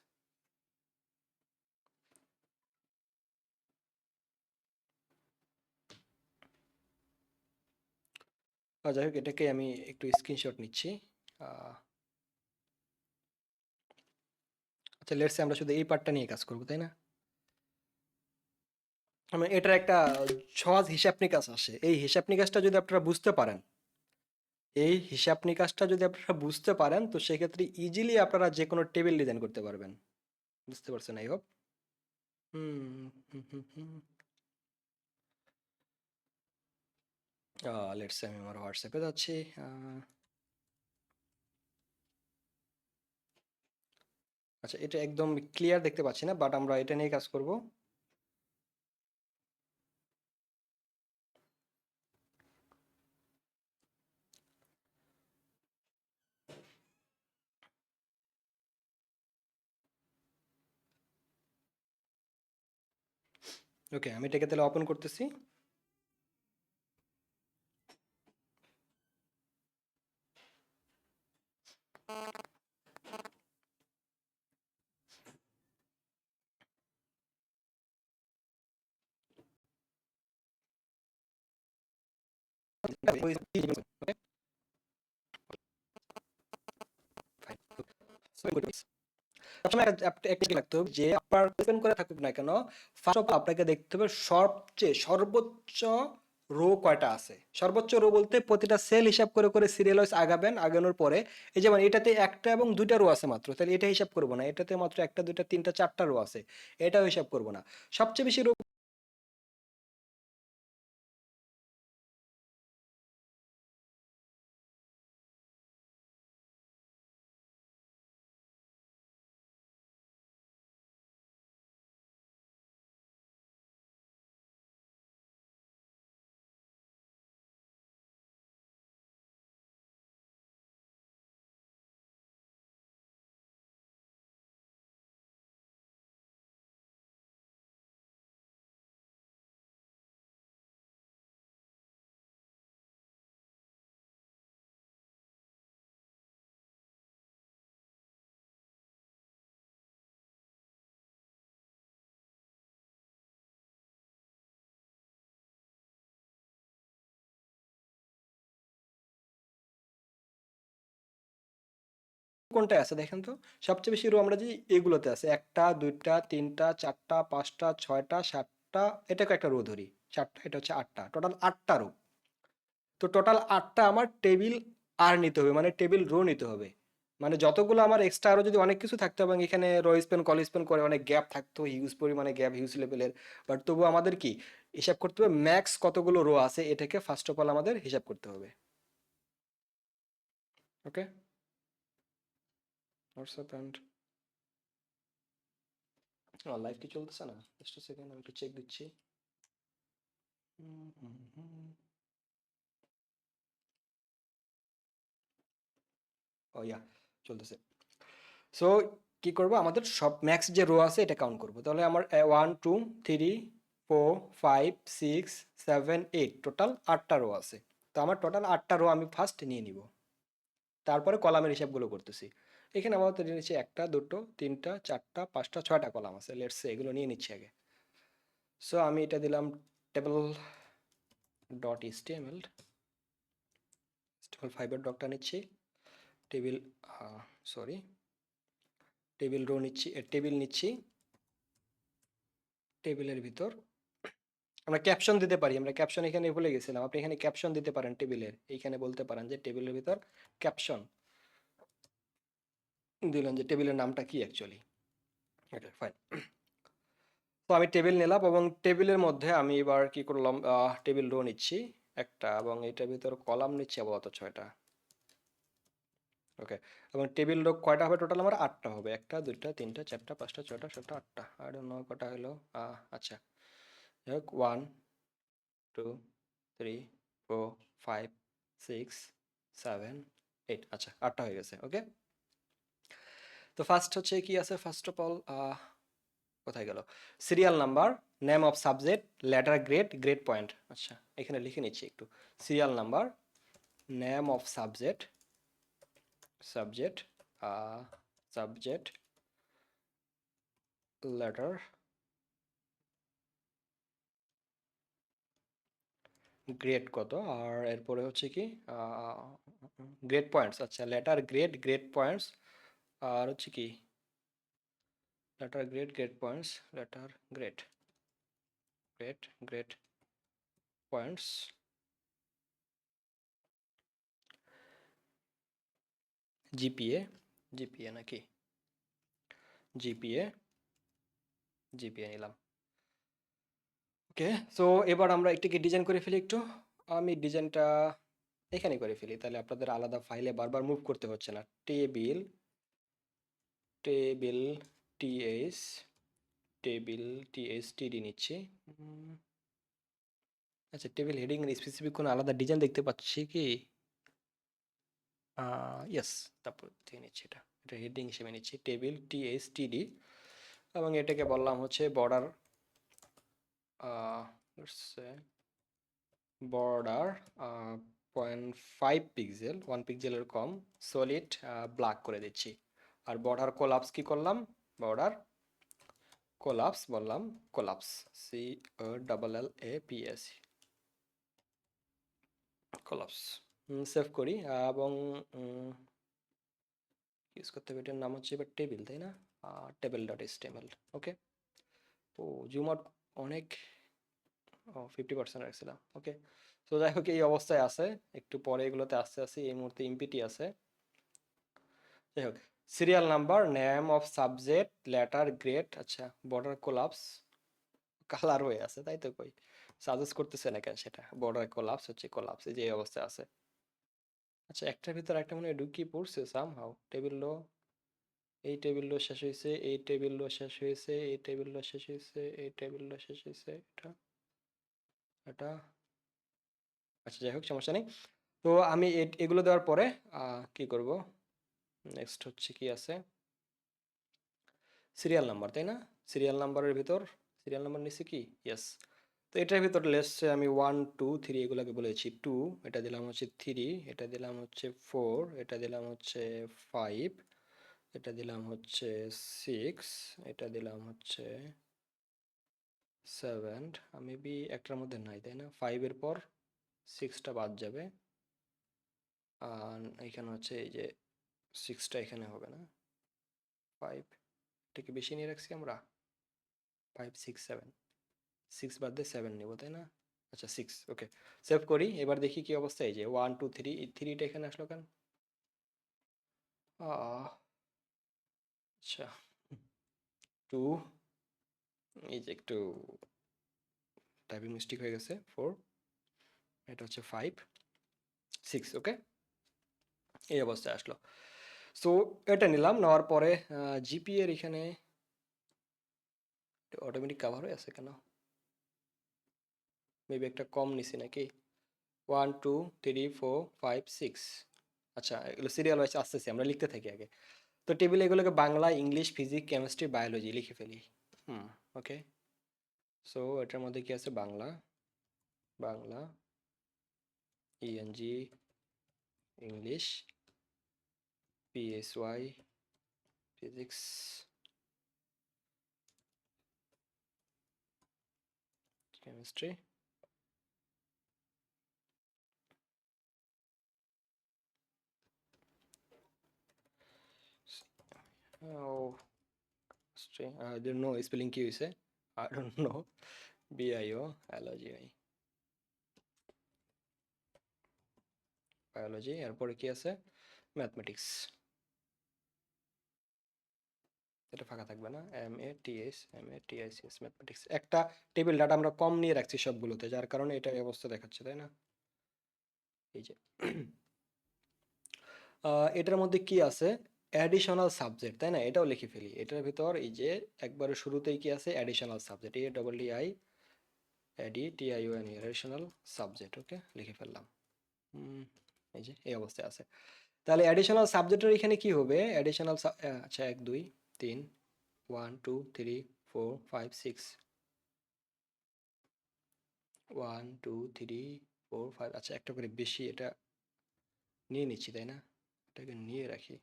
S1: যাই হোক, এটাকে আমি একটু স্ক্রিনশট নিচ্ছি। আহ, আচ্ছা, লেটস সে আমরা শুধু এই পার্টটা নিয়ে কাজ করবো, তাই না? মানে এটার একটা সহজ হিসাব নিকাশ আসে, এই হিসাব নিকাশটা যদি আপনারা বুঝতে পারেন, এই হিসাব নিকাশটা যদি আপনারা বুঝতে পারেন, তো সেক্ষেত্রে ইজিলি আপনারা যে কোনো টেবিল ডিজাইন করতে পারবেন। বুঝতে পারছেন I hope. Hmm hmm hmm hmm let's say আমি আমার হোয়াটসঅ্যাপে যাচ্ছি। আচ্ছা, এটা একদম ক্লিয়ার দেখতে পাচ্ছি না, বাট আমরা এটা নিয়ে কাজ করব। ওকে, আমি এটাকে তাহলে ওপেন করতেছি। সবসময় একটা লাগতে হবে যে আপনার ওপেন করে থাকুক না কেন, ফার্স্ট অফ অল আপনাকে দেখতে হবে সর্বোচ্চ রো কয়টা আছে। সর্বোচ্চ রো বলতে প্রতিটা সেল হিসাব করে করে সিরিয়াল ওয়াইজ আগাবেন। আগানোর পরে এই যেমন এটাতে একটা এবং দুইটা রো আছে মাত্র, তাহলে এটা হিসাব করবো না। এটাতে মাত্র একটা দুইটা তিনটা চারটা রো আছে, এটাও হিসাব করবো না। সবচেয়ে বেশি রো কোনটায় আছে দেখেন তো। সবচেয়ে বেশি রো আমরা যে এগুলোতে আছে, একটা দুইটা তিনটা চারটা পাঁচটা ছয়টা সাতটা, এটাকে একটা রো ধরি, চারটা এটা হচ্ছে আটটা, টোটাল আটটা রো। তো টোটাল আটটা আমার টেবিল আর নিতে হবে, মানে টেবিল রো নিতে হবে। মানে যতগুলো আমার এক্সট্রা আরো যদি অনেক কিছু থাকতো এবং এখানে রো স্পেন কল স্পেন করে অনেক গ্যাপ থাকতো, হিউজ পরিমাণে গ্যাপ, হিউজ লেভেলের, বাট তবু আমাদের কি হিসাব করতে হবে ম্যাক্স কতগুলো রো আছে, এটাকে ফার্স্ট অফ অল আমাদের হিসাব করতে হবে। ওকে, হোয়াটসঅ্যাপ অ্যান্ড লাইভ কি চলতেছে না? জাস্ট সেকেন্ড, আমি একটু চেক দিচ্ছি। হুম, হুম, হুম। ও ইয়া, চলতেছে। সো কি করব, আমাদের সব ম্যাক্স যে রো আছে এটা কাউন্ট করব। তাহলে আমার 1 2 3 4 5 6 7 8, টোটাল আটটা রো আছে। তো আমার টোটাল আটটা রো আমি ফার্স্ট নিয়ে নিব, তারপরে কলামের হিসাবগুলো করতেছি। এখানে আমাদের নিচে একটা দুটো তিনটা চারটা পাঁচটা ছয়টা কলাম আছে, লেটস সে এগুলো নিয়ে নিচ্ছি আগে। সো আমি এটা দিলাম টেবল ডট এইচটিএমএল, টেবল ফাইবার ডটটা নিচ্ছি, টেবিল সরি টেবিল রো নিচ্ছি, টেবিল নিচ্ছি। টেবিলের ভিতর আমরা ক্যাপশন দিতে পারি, আমরা ক্যাপশন এখানে ভুলে গেছিলাম, আপনি এখানে ক্যাপশন দিতে পারেন টেবিলের, এইখানে বলতে পারেন যে টেবিলের ভিতর ক্যাপশন দিলেন যে টেবিলের নামটা কি অ্যাকচুয়ালি। Okay fine. তো আমি টেবিল নিলাম এবং টেবিলের মধ্যে আমি এবার কি করলাম, টেবিল রো নিচ্ছি একটা এবং এটার ভিতর কলাম নিচ্ছি আপাতত ছয়টা। ওকে, এবং টেবিল রো কয়টা হবে টোটাল, আমার আটটা হবে, একটা দুইটা তিনটা চারটা পাঁচটা ছয়টা সাতটা আটটা, আর নয় কটা হলো, আচ্ছা যাই হোক, 1 2 3 4 5 6 7 8, আচ্ছা আটটা হয়ে গেছে। ওকে, তো ফার্স্ট হচ্ছে কি আছে, ফার্স্ট অফ অল কোথায় গেল, serial number, name of subject, letter grade, grade point. আচ্ছা এখানে লিখে নিচ্ছি একটু, serial number, name of subject, subject subject, letter grade কত, আর এরপরে হচ্ছে কি গ্রেড পয়েন্টস। আচ্ছা লেটার গ্রেড, গ্রেড পয়েন্টস, আর হচ্ছে কি letter grade, grade points, letter grade, grade grade points, GPA, GPA নাকি জিপিএ, জিপিএ নিলাম। ওকে, সো এবার আমরা একটু ডিজাইন করে ফেলি একটু। আমি ডিজাইনটা এখানে করে ফেলি, তাহলে আপনাদের আলাদা ফাইলে বারবার মুভ করতে হচ্ছে না। টেবিল টেবিল টিএস টেবিল টিএসটিডি নিচ্ছি। আচ্ছা, টেবিল হেডিং এর স্পেসিফিক কোনো আলাদা ডিজাইন দেখতে পাচ্ছি কি? ইয়েস, তারপর থেকে নিচ্ছি এটা হেডিং হিসেবে নিচ্ছি টেবিল টিএসটিডি, এবং এটাকে বললাম হচ্ছে বর্ডার, বর্ডার 0.5 পিক্সেল, 1 পিক্সেলের কম, সলিড ব্ল্যাক করে দিচ্ছি। আর বর্ডার কোলাপস কি করলাম? বর্ডার কোলাপস বললাম, কোলাপস COLLAPS, কোলাপস। সেভ করি এবং ইউজ করতে হবে, এটার নাম হচ্ছে এবার টেবিল, তাই না? Table dot HTML। ওকে, ও জুম আউট অনেক, 50% রাখছিলাম। ওকে, তো যাই হোক এই অবস্থায় আছে, একটু পরে এগুলোতে আস্তে আস্তে, এই মুহূর্তে ইমপিটি আছে। যাই হোক, serial number, name of subject, letter, grade. আচ্ছা, বর্ডার কোলাপস কালার হয়ে আছে, তাই তো? কই সাজেস্ট করতেছে না কেন সেটা? বর্ডার কোলাপস হচ্ছে কোলাপস, এই যে এই অবস্থায় আছে। আচ্ছা, একটার ভিতর একটা মনে হয় ঢুকিয়ে পড়ছে সামহাও। টেবিল লো, এই টেবিল লো শেষ হয়েছে, এই টেবিল লো শেষ হয়েছে, এই টেবিল লো শেষ হয়েছে, এই টেবিল লো শেষ হয়েছে, এটা এটা আচ্ছা, যাই হোক, সমস্যা নেই। তো আমি এগুলো দেওয়ার পরে কি করব? নেক্সট হচ্ছে কি আছে? সিরিয়াল নাম্বার, তাই না? সিরিয়াল নাম্বারের ভিতর সিরিয়াল নাম্বার নিচ্ছি কি? ইয়েস। তো এটার ভিতর লেসে আমি 1 2 3 এগুলোকে বলেছি 2, এটা দিলাম হচ্ছে 3, এটা দিলাম হচ্ছে 4, এটা দিলাম হচ্ছে 5, এটা দিলাম হচ্ছে 6, এটা দিলাম হচ্ছে 7। মেবি একটার মধ্যে নাই, তাই না? 5-এর পর 6টা বাদ যাবে, আর এখানে হচ্ছে এই যে 6টা এখানে হবে না। 5, এটাকে বেশি নিয়ে রাখছি আমরা, 5 6 7, 6 বাদ দিয়ে 7 নেব, তাই না? আচ্ছা, 6। ওকে, সেভ করি। এবার দেখি কি অবস্থা। এই যে 1 2 3, এই 3টা এখানে আসলো কেন? আচ্ছা, 2, এই যে একটু টাইপিং মিস্টেক হয়ে গেছে, 4, এটা হচ্ছে 5 6। ওকে, এই অবস্থায় আসলো। সো এটা নিলাম, নেওয়ার পরে জিপি এর এখানে অটোমেটিক কাভার হয়ে আছে কেন? মেবি একটা কম নিছি নাকি? 1 2 3 4 5 6। আচ্ছা, এগুলো সিরিয়াল ওয়াইজ আসতেছে, আমরা লিখতে থাকি আগে। তো টেবিলে এগুলোকে Bangla, English, physics, chemistry, biology লিখে ফেলি। ওকে, সো এটার মধ্যে কি আছে? Bangla, Bangla, ENG, English, PSY, physics, chemistry, oh I don't know spelling কি হয়েছে, আই ডোন্ট নো। BIO, অ্যালজি, বায়োলজি। এরপরে কি আছে? ম্যাথমেটিক্স, এটা ফাঁকা থাকবে না? MATS, mathematics. একটা টেবিল ডাটা আমরা কম নিয়ে রাখছি সবগুলোতে, যার কারণে এটা এই অবস্থা দেখাচ্ছে, তাই না? এই যে এটার মধ্যে কি আছে? অ্যাডিশনাল সাবজেক্ট, তাই না? এটাও লিখে ফেলি এটার ভিতর। এই যে একবারে শুরুতেই কি আছে? Additional subject, ADDI additional subject. Okay, লিখে ফেললাম। এই যে এই অবস্থায় আছে। তাহলে অ্যাডিশনাল সাবজেক্টের এখানে কি হবে? অ্যাডিশনাল, আচ্ছা, 1 2 3, 1 2 3 4 5 6, 1 2 3 4 5। আচ্ছা, একটা করে বেশি এটা নিয়ে নিচ্ছি, তাই না? এটাকে নিয়ে রাখি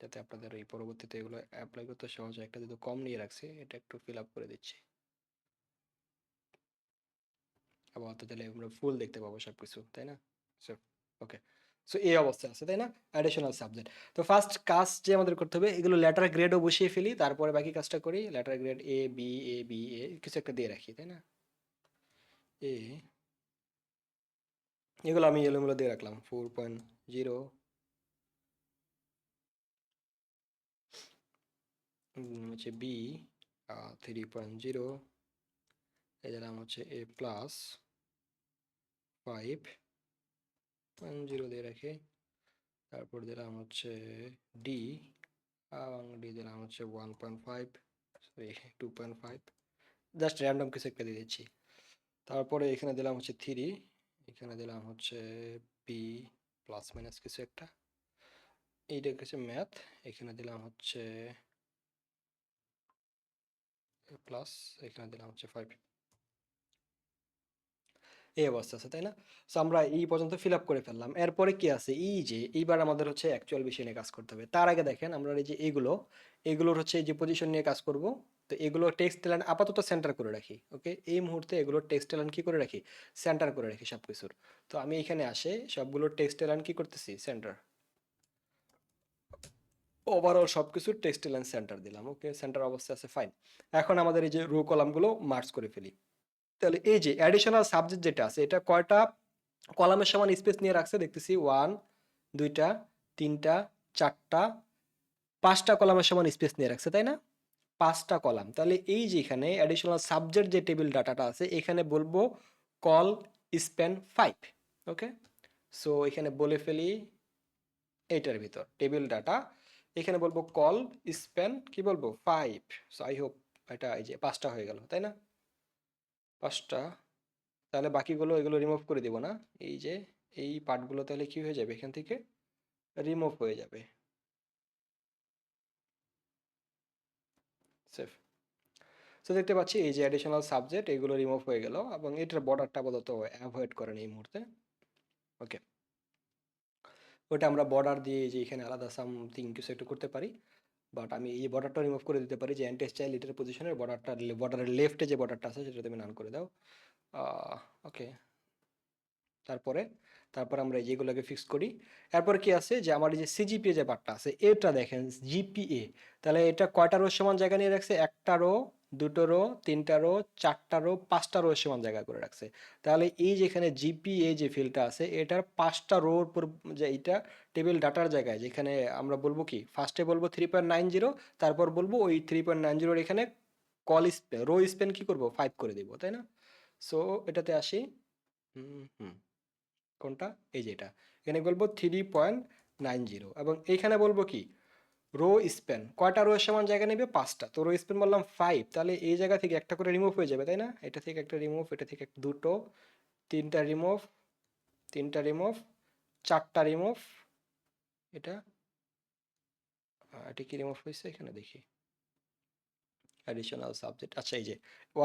S1: যাতে আপনাদের এই পরবর্তীতে এগুলো অ্যাপ্লাই করতে সহজ হয়। একটা যেহেতু কম নিয়ে রাখছি, এটা একটু ফিল আপ করে দিচ্ছি। আবার তো তাহলে আমরা ফুল দেখতে পাবো সবকিছু, তাই না? ওকে, সো এই অবস্থা আছে, তাই না? Additional subject. তো ফার্স্ট কাজ যে আমাদের করতে হবে, এগুলো লেটার গ্রেডও বসিয়ে ফেলি, তারপরে বাকি কাজটা করি। লেটার গ্রেড A B কিছু একটা দিয়ে রাখি, তাই না? এ, এগুলো আমি এলোমেলো দিয়ে রাখলাম। 4.0 হচ্ছে B, 3.0, এই দিলাম হচ্ছে A+5.0 দিয়ে রাখি। তারপর দিলাম হচ্ছে D, এবং দিয়ে দিলাম হচ্ছে 1.5, সরি 2.5, জাস্ট র্যান্ডম কিছু একটা দিয়ে দিচ্ছি। তারপরে এখানে দিলাম হচ্ছে 3, এখানে দিলাম হচ্ছে বি প্লাস মাইনাস কিছু একটা, এইটা হচ্ছে ম্যাথ, এখানে দিলাম হচ্ছে প্লাস, এখানে দিলাম হচ্ছে 5। এই অবস্থা আছে, তাই না? সো আমরা এই পর্যন্ত ফিল আপ করে ফেললাম। এরপরে কি আছে, এই যে এইবার আমাদের হচ্ছে অ্যাকচুয়াল বিষয় নিয়ে কাজ করতে হবে। তার আগে দেখেন আমরা এই যে এগুলোর হচ্ছে এই যে পজিশন নিয়ে কাজ করব। তো এগুলো টেক্সট লাইন আপাতত সেন্টার করে রাখি, ওকে? এই মুহূর্তে এগুলোর টেক্সট লাইন কি করে রাখি, সেন্টার করে রাখি সব কিছুর। তো আমি এখানে আসে সবগুলোর টেক্সট লাইন কি করতেছি, সেন্টার, ওভারঅল সবকিছুর টেক্সট লাইন সেন্টার দিলাম, ওকে? সেন্টার অবস্থা আছে, ফাইন। এখন আমাদের এই যে রো কলামগুলো মার্জ করে ফেলি। তাহলে এই যে অ্যাডিশনাল সাবজেক্ট যেটা আছে এটা কয়টা কলামের সমান স্পেস নিয়ে রাখছে দেখতেছি, 1, 2টা, 3টা, 4টা, 5টা কলামের সমান স্পেস নিয়ে রাখছে, তাই না? 5টা কলাম। তাহলে এই যে এখানে অ্যাডিশনাল সাবজেক্ট যে টেবিল ডাটাটা আছে এখানে বলবো কল স্প্যান 5, ওকে? সো এখানে বলে ফেলি এইটার ভিতর টেবিল ডাটা, এখানে বলবো কল স্প্যান কি বলবো 5। সো আই হোপ এটা এই যে 5টা হয়ে গেল, তাই না? 5টা। তাহলে বাকিগুলো এগুলো রিমুভ করে দিব না, এই যে এই পার্টগুলো তাহলে কি হয়ে যাবে, এখান থেকে রিমুভ হয়ে যাবে, সেফ। সো দেখতে পাচ্ছি এই যে অ্যাডিশনাল সাবজেক্ট এগুলো রিমুভ হয়ে গেল এবং এটার বর্ডারটা আপাতত অ্যাভয়েড করেন এই মুহূর্তে, ওকে? ওটা আমরা বর্ডার দিয়ে এই যে এখানে আলাদা সামথিং কিছু একটু করতে পারি, বাট আমি এই বর্ডারটা রিমুভ করে দিতে পারি যে অ্যান্টি স্টাইল লিটার পজিশনের বর্ডারটা, বর্ডারের লেফটে যে বর্ডারটা আছে সেটা তুমি নান করে দাও, ওকে? তারপরে তারপর আমরা যেগুলোকে ফিক্স করি। এরপর কি আছে যে আমার এই যে সিজিপিএ যে পার্টটা আছে এটা দেখেন, জিপিএ, তাহলে এটা কয়টা রো সমান জায়গা নিয়ে রাখছে, একটা রো, দুটো রো, তিনটা রো, চারটা রো, 5টা রো সমান জায়গা করে রাখছে। তাহলে এই যেখানে জিপিএ যে ফিল্ডটা আছে এটার 5টা রোর উপর, যে এইটা টেবিল ডাটার জায়গায় যেখানে আমরা বলবো কি, ফার্স্টে বলবো 3.90, তারপর বলবো ওই 3.90 এখানে কল স্পেন রো স্পেন কি করব 5 করে দিব, তাই না? সো এটাতে আসি, হুম হুম, কোনটা, এই যে এটা, এখানে বলবো 3.90 এবং এইখানে বলবো কি, রো স্প্যান কয়টা রো সমান জায়গা নেবে, 5টা, তো রো স্প্যান বললাম 5, তাহলে এই জায়গা থেকে একটা করে রিমুভ হয়ে যাবে, তাই না? এটা থেকে একটা রিমুভ, এটা থেকে দুটো, তিনটা রিমুভ, তিনটা রিমুভ, চারটা রিমুভ, এটা এটা কি রিমুভ হয়েছে এখানে দেখি, অ্যাডিশনাল সাবজেক্ট, আচ্ছা এই যে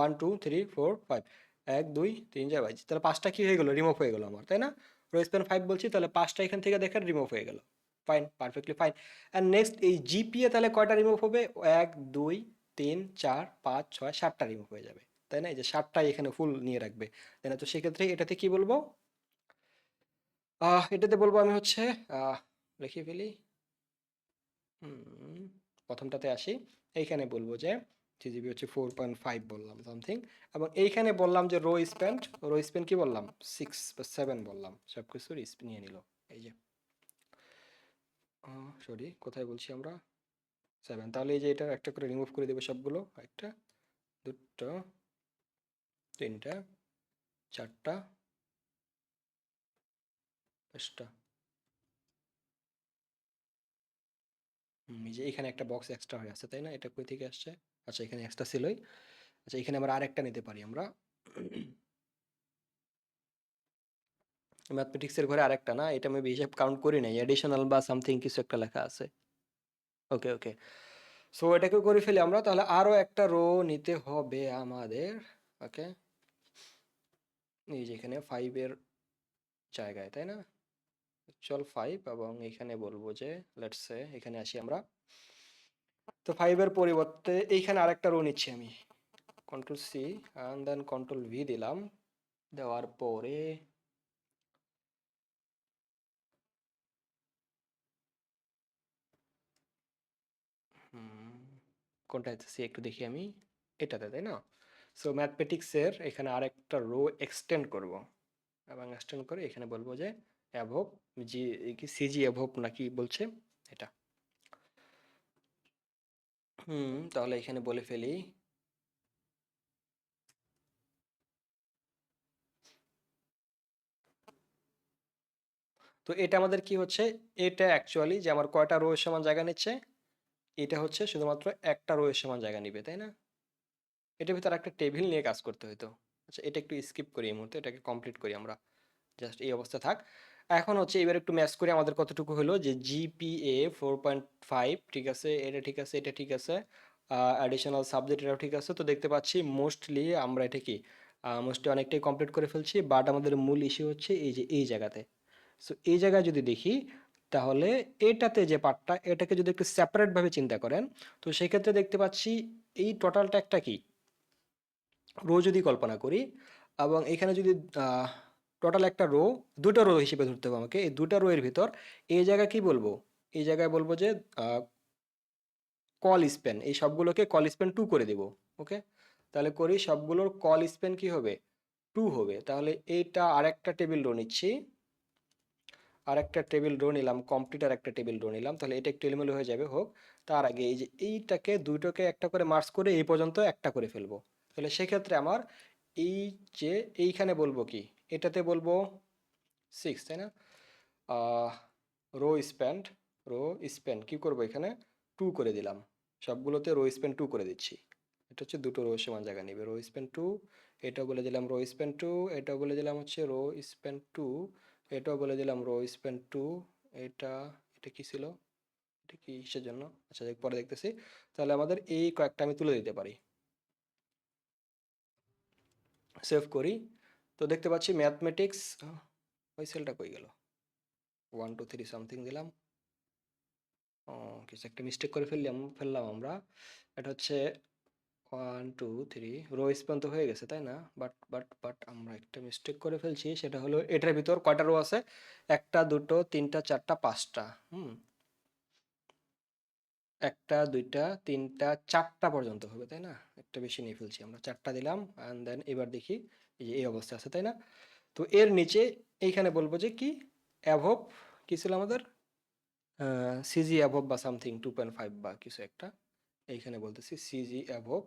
S1: 1 2 3 4 5, 1 2 3 4 5, তাহলে 5টা কি হয়ে গেল, রিমুভ হয়ে গেল আমার, তাই না? রো স্প্যান 5 বলছি, তাহলে 5টা এখান থেকে দেখেন রিমুভ হয়ে গেল, fine, perfectly fine. And next এই জিপিএ তাহলে কয়টা রিমুভ হবে, 1 2 3 4 5 6 7টা রিমুভ হয়ে যাবে, তাই না? এই যে 7টাই এখানে ফুল নিয়ে রাখবে, তাই না? তো সেক্ষেত্রে এটাতে কি বলবো, এটাতে বলবো আমি হচ্ছে, আহ লিখে ফেলি, হুম, প্রথমটাতে আসি, এইখানে বলবো যে জিজিবি হচ্ছে 4.5 বললাম সামথিং, এবং এইখানে বললাম যে রো স্পেন্ড কি বললাম, 6 বা 7 বললাম, সব কিছুর নিয়ে নিল, এই যে সরি কোথায় বলছি আমরা, 7, তাহলে এই যে এটা একটা করে রিমুভ করে দেবো সবগুলো, একটা, দুটো, তিনটা, চারটা, 5টা, এই যে এখানে একটা বক্স এক্সট্রা হয়ে আছে, তাই না? এটা কই থেকে আসছে, আচ্ছা এখানে এক্সট্রা ছিলই, আচ্ছা এখানে আমরা আরেকটা নিতে পারি আমরা, ম্যাথমেটিক্সের ঘরে আরেকটা না, এটা আমি হিসাব কাউন্ট করি নাই, এডিশনাল বা সামথিং কিছু একটা লেখা আছে, ওকে ওকে। সো এটাকে করে ফেলি আমরা, তাহলে আরো একটা রো নিতে হবে আমাদের, ওকে? এই যে এখানে 5 এর জায়গায়, তাই না? চল 5, এবং এখানে বলবো যে লেটস সে এখানে আসি আমরা, তো 5 এর পরিবর্তে এইখানে আরেকটা রো নিচ্ছি আমি, control C and then control V দিলাম, দেওয়ার পরে কোনটা সি একটু দেখি আমি, এটাতে, তাই না? সো ম্যাথমেটিক্সের এখানে আরেকটা রো এক্সটেন্ড করব, এবং এক্সটেন্ড করে এখানে বলবো যে অ্যাভব, জি কি সিজি অ্যাভব নাকি বলছে এটা, তাহলে এখানে বলে ফেলি, তো এটা আমাদের কি হচ্ছে, এটা অ্যাকচুয়ালি যে আমার কয়টা রো সমান জায়গা নিচ্ছে, এটা হচ্ছে শুধুমাত্র একটা রো এর সমান জায়গা নিবে, তাই না? এটার ভিতরে একটা টেবিল নিয়ে কাজ করতে হতো। আচ্ছা, এটা একটু স্কিপ করি এই মুহূর্তে, এটাকে কমপ্লিট করি আমরা। জাস্ট এই অবস্থা থাক। এখন হচ্ছে এবার একটু ম্যাচ করে আমাদের কতটুকু হলো, যে জিপিএ 4.5, ঠিক আছে, এটা ঠিক আছে, এটা ঠিক আছে, অ্যাডিশনাল সাবজেক্ট এটাও ঠিক আছে। তো দেখতে পাচ্ছি মোস্টলি আমরা এটা কি মোস্টলি অনেকটাই কমপ্লিট করে ফেলছি, বাট আমাদের মূল ইস্যু হচ্ছে এই যে এই জায়গাতে। সো এই জায়গায় যদি দেখি, তাহলে এটাতে যে পার্টটা, এটাকে যদি একটু সেপারেটভাবে চিন্তা করেন, তো সেক্ষেত্রে দেখতে পাচ্ছি এই টোটালটা একটা কি রো যদি কল্পনা করি, এবং এখানে যদি টোটাল একটা রো, দুটো রো হিসেবে ধরতে হবে আমাকে, এই দুটো রো এর ভিতর এই জায়গায় কি বলবো, এই জায়গায় বলবো যে কল স্প্যান, এই সবগুলোকে কল স্প্যান 2 করে দেব। ওকে, তাহলে করি, সবগুলোর কল স্প্যান কি হবে, 2 হবে। তাহলে এইটা আরেকটা টেবিল রো নিচ্ছি, আরেকটা টেবিল রো নিলাম, কমপ্লিট আর একটা টেবিল রো নিলাম, তাহলে এটা একটু এলোমেলো হয়ে যাবে, হোক। তার আগে এই যে এইটাকে দুটোকে একটা করে মার্জ করে এই পর্যন্ত একটা করে ফেলবো। তাহলে সেক্ষেত্রে আমার এই যে এইখানে বলবো কি, এটাতে বলবো 6, তাই না? রো স্প্যান্ড, রো স্প্যান কি করবো এখানে, 2 করে দিলাম, সবগুলোতে রো স্প্যান 2 করে দিচ্ছি। এটা হচ্ছে দুটো রো সমান জায়গা নিবে, রো স্প্যান 2, এটাও বলে দিলাম রো স্প্যান 2, এটাও বলে দিলাম হচ্ছে রো স্প্যান 2, এটাও বলে দিলাম রো স্প্যান 2। এটা, এটা কি ছিল, এটা কি কিসের জন্য, আচ্ছা পরে দেখতেছি। তাহলে আমাদের এই কয়েকটা আমি তুলে দিতে পারি, সেভ করি। তো দেখতে পাচ্ছি ম্যাথমেটিক্স, ওই সেলটা কই গেল, 1 2 3 সামথিং দিলাম। ও, কিছু একটা মিস্টেক করে ফেললাম আমরা। এটা হচ্ছে 1 2 3, রো স্প্যান তো হয়ে গেছে, তাই না? বাট আমরা একটা মিস্টেক করে ফেলছি, সেটা হলো এটার ভিতর কয়টা রো আছে, একটা দুটো তিনটা চারটা পাঁচটা, একটা দুইটা তিনটা চারটা পর্যন্ত হবে, তাই না? একটা বেশি নিয়ে ফেলছি আমরা, চারটা দিলাম, অ্যান্ড দেন এবার দেখি এই যে এই অবস্থা আছে, তাই না? তো এর নিচে এইখানে বলবো যে কি, অ্যাভব কি ছিল আমাদের, সিজি অ্যাভব বা সামথিং 2.5 বা কিছু একটা, এইখানে বলতেছি সিজি অ্যাভব।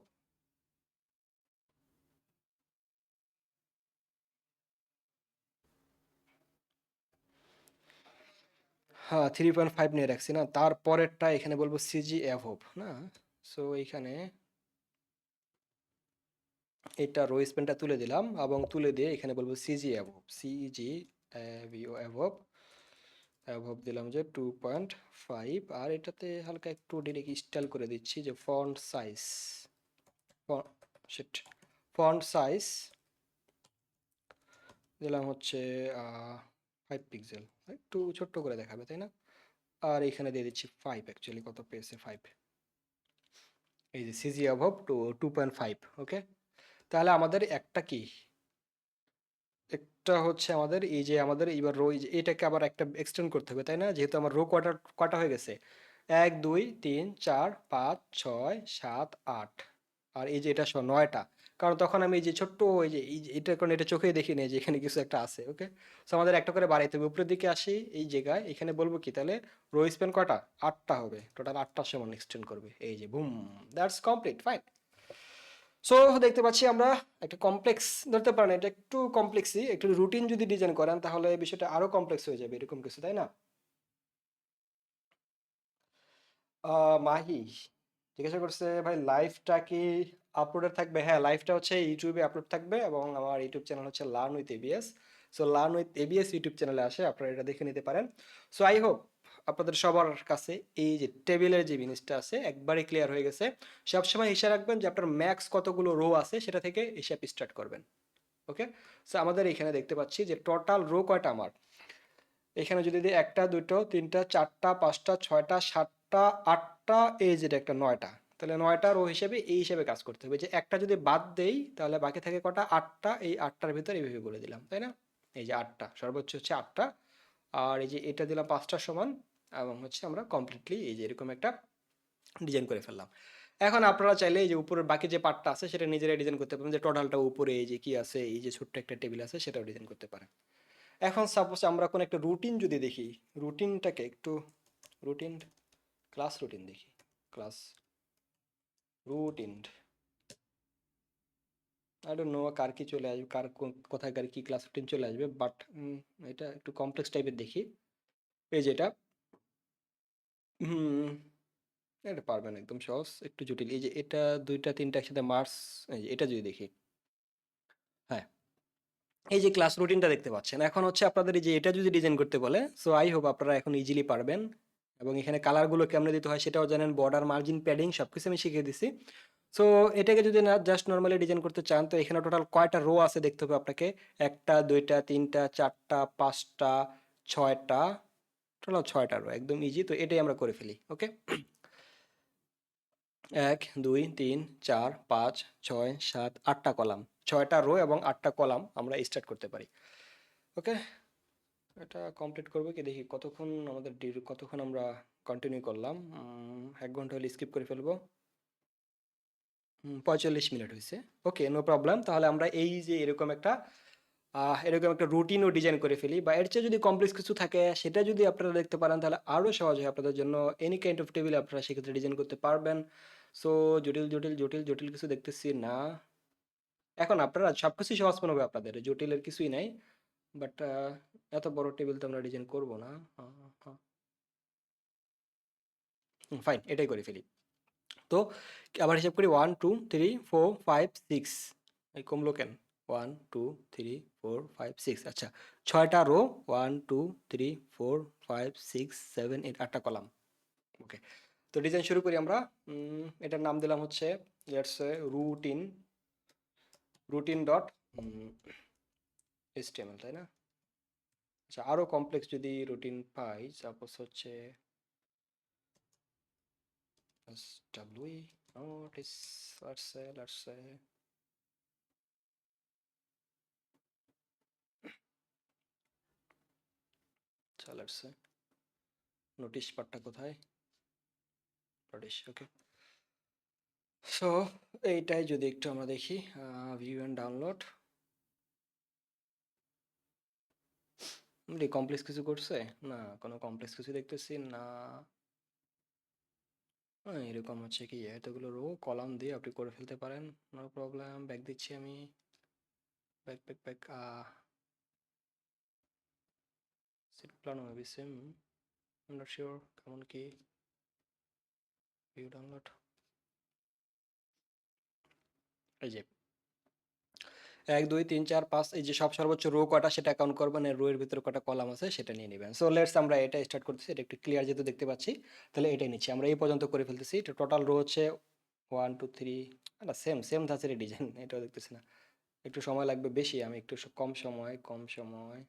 S1: হ্যাঁ, 3.5 নিয়ে রাখছি না, তারপরেরটা এখানে বলবো সিজি অ্যাভব না। সো এইখানে এটা রো স্পেনটা তুলে দিলাম, এবং তুলে দিয়ে এখানে বলবো CG above, CG above, above দিলাম যে 2.5, আর এটাতে হালকা একটু ডিরেক্ট স্টাইল করে দিচ্ছি যে font size, sheet, font size দিলাম হচ্ছে 5 পিক্সেল, একটু ছোট্ট করে দেখাবে, তাই না? আর এখানে দিয়ে দিচ্ছি 5, অ্যাকচুয়ালি কত পেয়েছে 5, এই যে সিজি অ্যাভব 2.5। ওকে, তাহলে আমাদের একটা কি, একটা হচ্ছে আমাদের এই যে আমাদের এইবার রো, এটাকে আবার একটা এক্সটেন্ড করতে হবে, তাই না? যেহেতু আমার রো কটা কটা হয়ে গেছে, 1 2 3 4 5 6 7 8, আর এই যে এটা 9টা, কারণ তখন আমি এই যে ছোট্ট এই যে এটা, কারণ এটা চোখে দেখি নেই যে এখানে কিছু একটা আছে। ওকে, সো আমাদের একটা করে বাড়াইতে হবে, উপরের দিকে আসি এই জায়গায়, এখানে বলবো কি, তাহলে রো স্পেন কটা, 8টা হবে, টোটাল 8টার সমান এক্সটেন্ড করবে, এই যে broom, that's complete, fine. So দেখতে পাচ্ছি আমরা একটা কমপ্লেক্স ধরতে পারেন, এটা একটু কমপ্লেক্সই, একটু রুটিন যদি ডিজাইন করেন তাহলে এই বিষয়টা আরো কমপ্লেক্স হয়ে যাবে, এরকম কিছু, তাই না? মাহি জিজ্ঞাসা করছে ভাই লাইভটা কি আপলোডেড থাকবে? হ্যাঁ, লাইভটা হচ্ছে ইউটিউবে আপলোড থাকবে, এবং আমার ইউটিউব চ্যানেল হচ্ছে learn with ABS. So learn with ABS YouTube চ্যানেলে আসে, আপনারা এটা দেখে নিতে পারেন। সো আই হোপ আপনাদের সবার কাছে এই যে টেবিলের যে জিনিসটা আছে একবারে ক্লিয়ার হয়ে গেছে। সবসময় হিসাব রাখবেন যে আপনার ম্যাক্স কতগুলো রো আছে, সেটা থেকে হিসাব স্টার্ট করবেন। ওকে, সো আমাদের এখানে দেখতে পাচ্ছি যে টোটাল রো কয়টা আমার, এখানে যদি দিই একটা দুটো তিনটা চারটা পাঁচটা ছয়টা সাতটা আটটা, এই যেটা একটা 9টা, তাহলে 9টা রো হিসেবে এই হিসেবে কাজ করতে হবে, যে একটা যদি বাদ দেই তাহলে বাকি থাকে কটা, 8টা, এই 8টার ভিতরে এইভাবে বলে দিলাম, তাই না? এই যে 8টা, সর্বোচ্চ হচ্ছে 8টা, আর এই যে এটা দিলাম 5টার সমান, এবং হচ্ছে আমরা কমপ্লিটলি এই যে এরকম একটা ডিজাইন করে ফেললাম। এখন আপনারা চাইলে এই যে উপরের বাকি যে পার্টটা আছে সেটা নিজেরাই ডিজাইন করতে পারেন, যে টোটালটা উপরে এই যে কি আছে, এই যে ছোট্ট একটা টেবিল আছে, সেটাও ডিজাইন করতে পারেন। এখন সাপোজ আমরা কোনো একটা রুটিন যদি দেখি, রুটিনটাকে একটু, রুটিন, ক্লাস রুটিন দেখি, class routine, I don't know কার কি চলে আসবে, কার কোথায় কার কি ক্লাস রুটিন চলে আসবে, বাট এটা একটু কমপ্লেক্স টাইপের দেখি। এই যেটা, হুম, এটা পারবেন, একদম সহজ, একটু জটিল। এই যে এটা দুইটা তিনটা একসাথে মার্স, এই যে এটা যদি দেখি, হ্যাঁ, এই যে ক্লাস রুটিনটা দেখতে পাচ্ছেন, এখন হচ্ছে আপনাদের এই যে এটা যদি ডিজাইন করতে বলে, সো আই হোপ আপনারা এখন ইজিলি পারবেন। এবং এখানে কালারগুলো কেমনে দিতে হয় সেটাও জানেন, বর্ডার, মার্জিন, প্যাডিং সবকিছু আমি শিখিয়ে দিছি। সো এটাকে যদি না জাস্ট নর্মালি ডিজাইন করতে চান, তো এখানে টোটাল কয়টা রো আছে দেখতে হবে আপনাকে। একটা, দুইটা, তিনটা, চারটা, পাঁচটা, ছয়টা, টোটাল ছয়টা রো, একদম ইজি। তো এটাই আমরা করে ফেলি, ওকে। ১, ২, ৩, ৪, ৫, ৬, ৭, ৮টা কলাম, ছয়টা রো এবং 8টা কলাম আমরা স্টার্ট করতে পারি, ওকে। এটা কমপ্লিট করবো কি দেখি কতক্ষণ আমাদের কতক্ষণ আমরা কন্টিনিউ করলাম। 1 ঘন্টা হলে স্কিপ করে ফেলবো। 45 মিনিট হয়েছে, ওকে, নো প্রবলেম। তাহলে আমরা এই যে এরকম একটা রুটিনও ডিজাইন করে ফেলি, বা এর চেয়ে যদি কমপ্লেক্স কিছু থাকে সেটা যদি আপনারা দেখতে পারেন তাহলে আরও সহজ হয় আপনাদের জন্য। এনি কাইন্ড অফ টেবিল আপনারা সেক্ষেত্রে ডিজাইন করতে পারবেন। সো জটিল জটিল জটিল জটিল কিছু দেখতেছি না। এখন আপনারা সব কিছুই সহজ মনে হবে আপনাদের, জটিলের কিছুই নাই। বাট এত বড় টেবিল তো আমরা ডিজাইন করবো না। ফাইন, এটাই করে ফেলি। তো আবার হিসাব করি, 1 2 3 4 5 6, এই কমলো কেন? 1 2 3 4 5 6, আচ্ছা, ছয়টা রো, 1 2 3 4 5 6 7 8, 8টা কলাম, ওকে। তো ডিজাইন শুরু করি আমরা। এটার নাম দিলাম হচ্ছে let's say routine, routine dot HTML, তাই না? আচ্ছা, আরও কমপ্লেক্স যদি রুটিন পাই, সাপোজ হচ্ছে SWE, oh, it is, let's say let's say notice পার্টটা কোথায়? নোটিশ, ওকে। সো এইটাই যদি একটু আমরা দেখি, ভিউ অ্যান্ড ডাউনলোড, কমপ্লেক্স কিছু করছে না, কোনো কমপ্লেক্স কিছু দেখতেছি না। এরকম হচ্ছে কি, এতগুলো রো কলাম দিয়ে আপনি করে ফেলতে পারেন, নো প্রবলেম। ব্যাক দিচ্ছি আমি, back back back. Seat plan maybe same, I am not sure কেমন কি। ভিউ ডাউনলোড, এই যে 1 2 3 4 5, এই যে সব সর্বোচ্চ রো কটা সেটা কাউন্ট করবেন, রো এর ভিতরে কটা কলাম আছে সেটা নিয়ে নেবেন। সো লেটস আমরা এটা স্টার্ট করতেছি, এটা একটু ক্লিয়ার যেহেতু দেখতে পাচ্ছি, তাহলে এটাই নিচ্ছি আমরা, এই পর্যন্ত করে ফেলতেছি। এটা টোটাল রো হচ্ছে 1 2 3, না সেম সেম ধাঁচের ডিজাইন, এটাও দেখতেছি না, একটু সময় লাগবে বেশি, আমি একটু কম সময়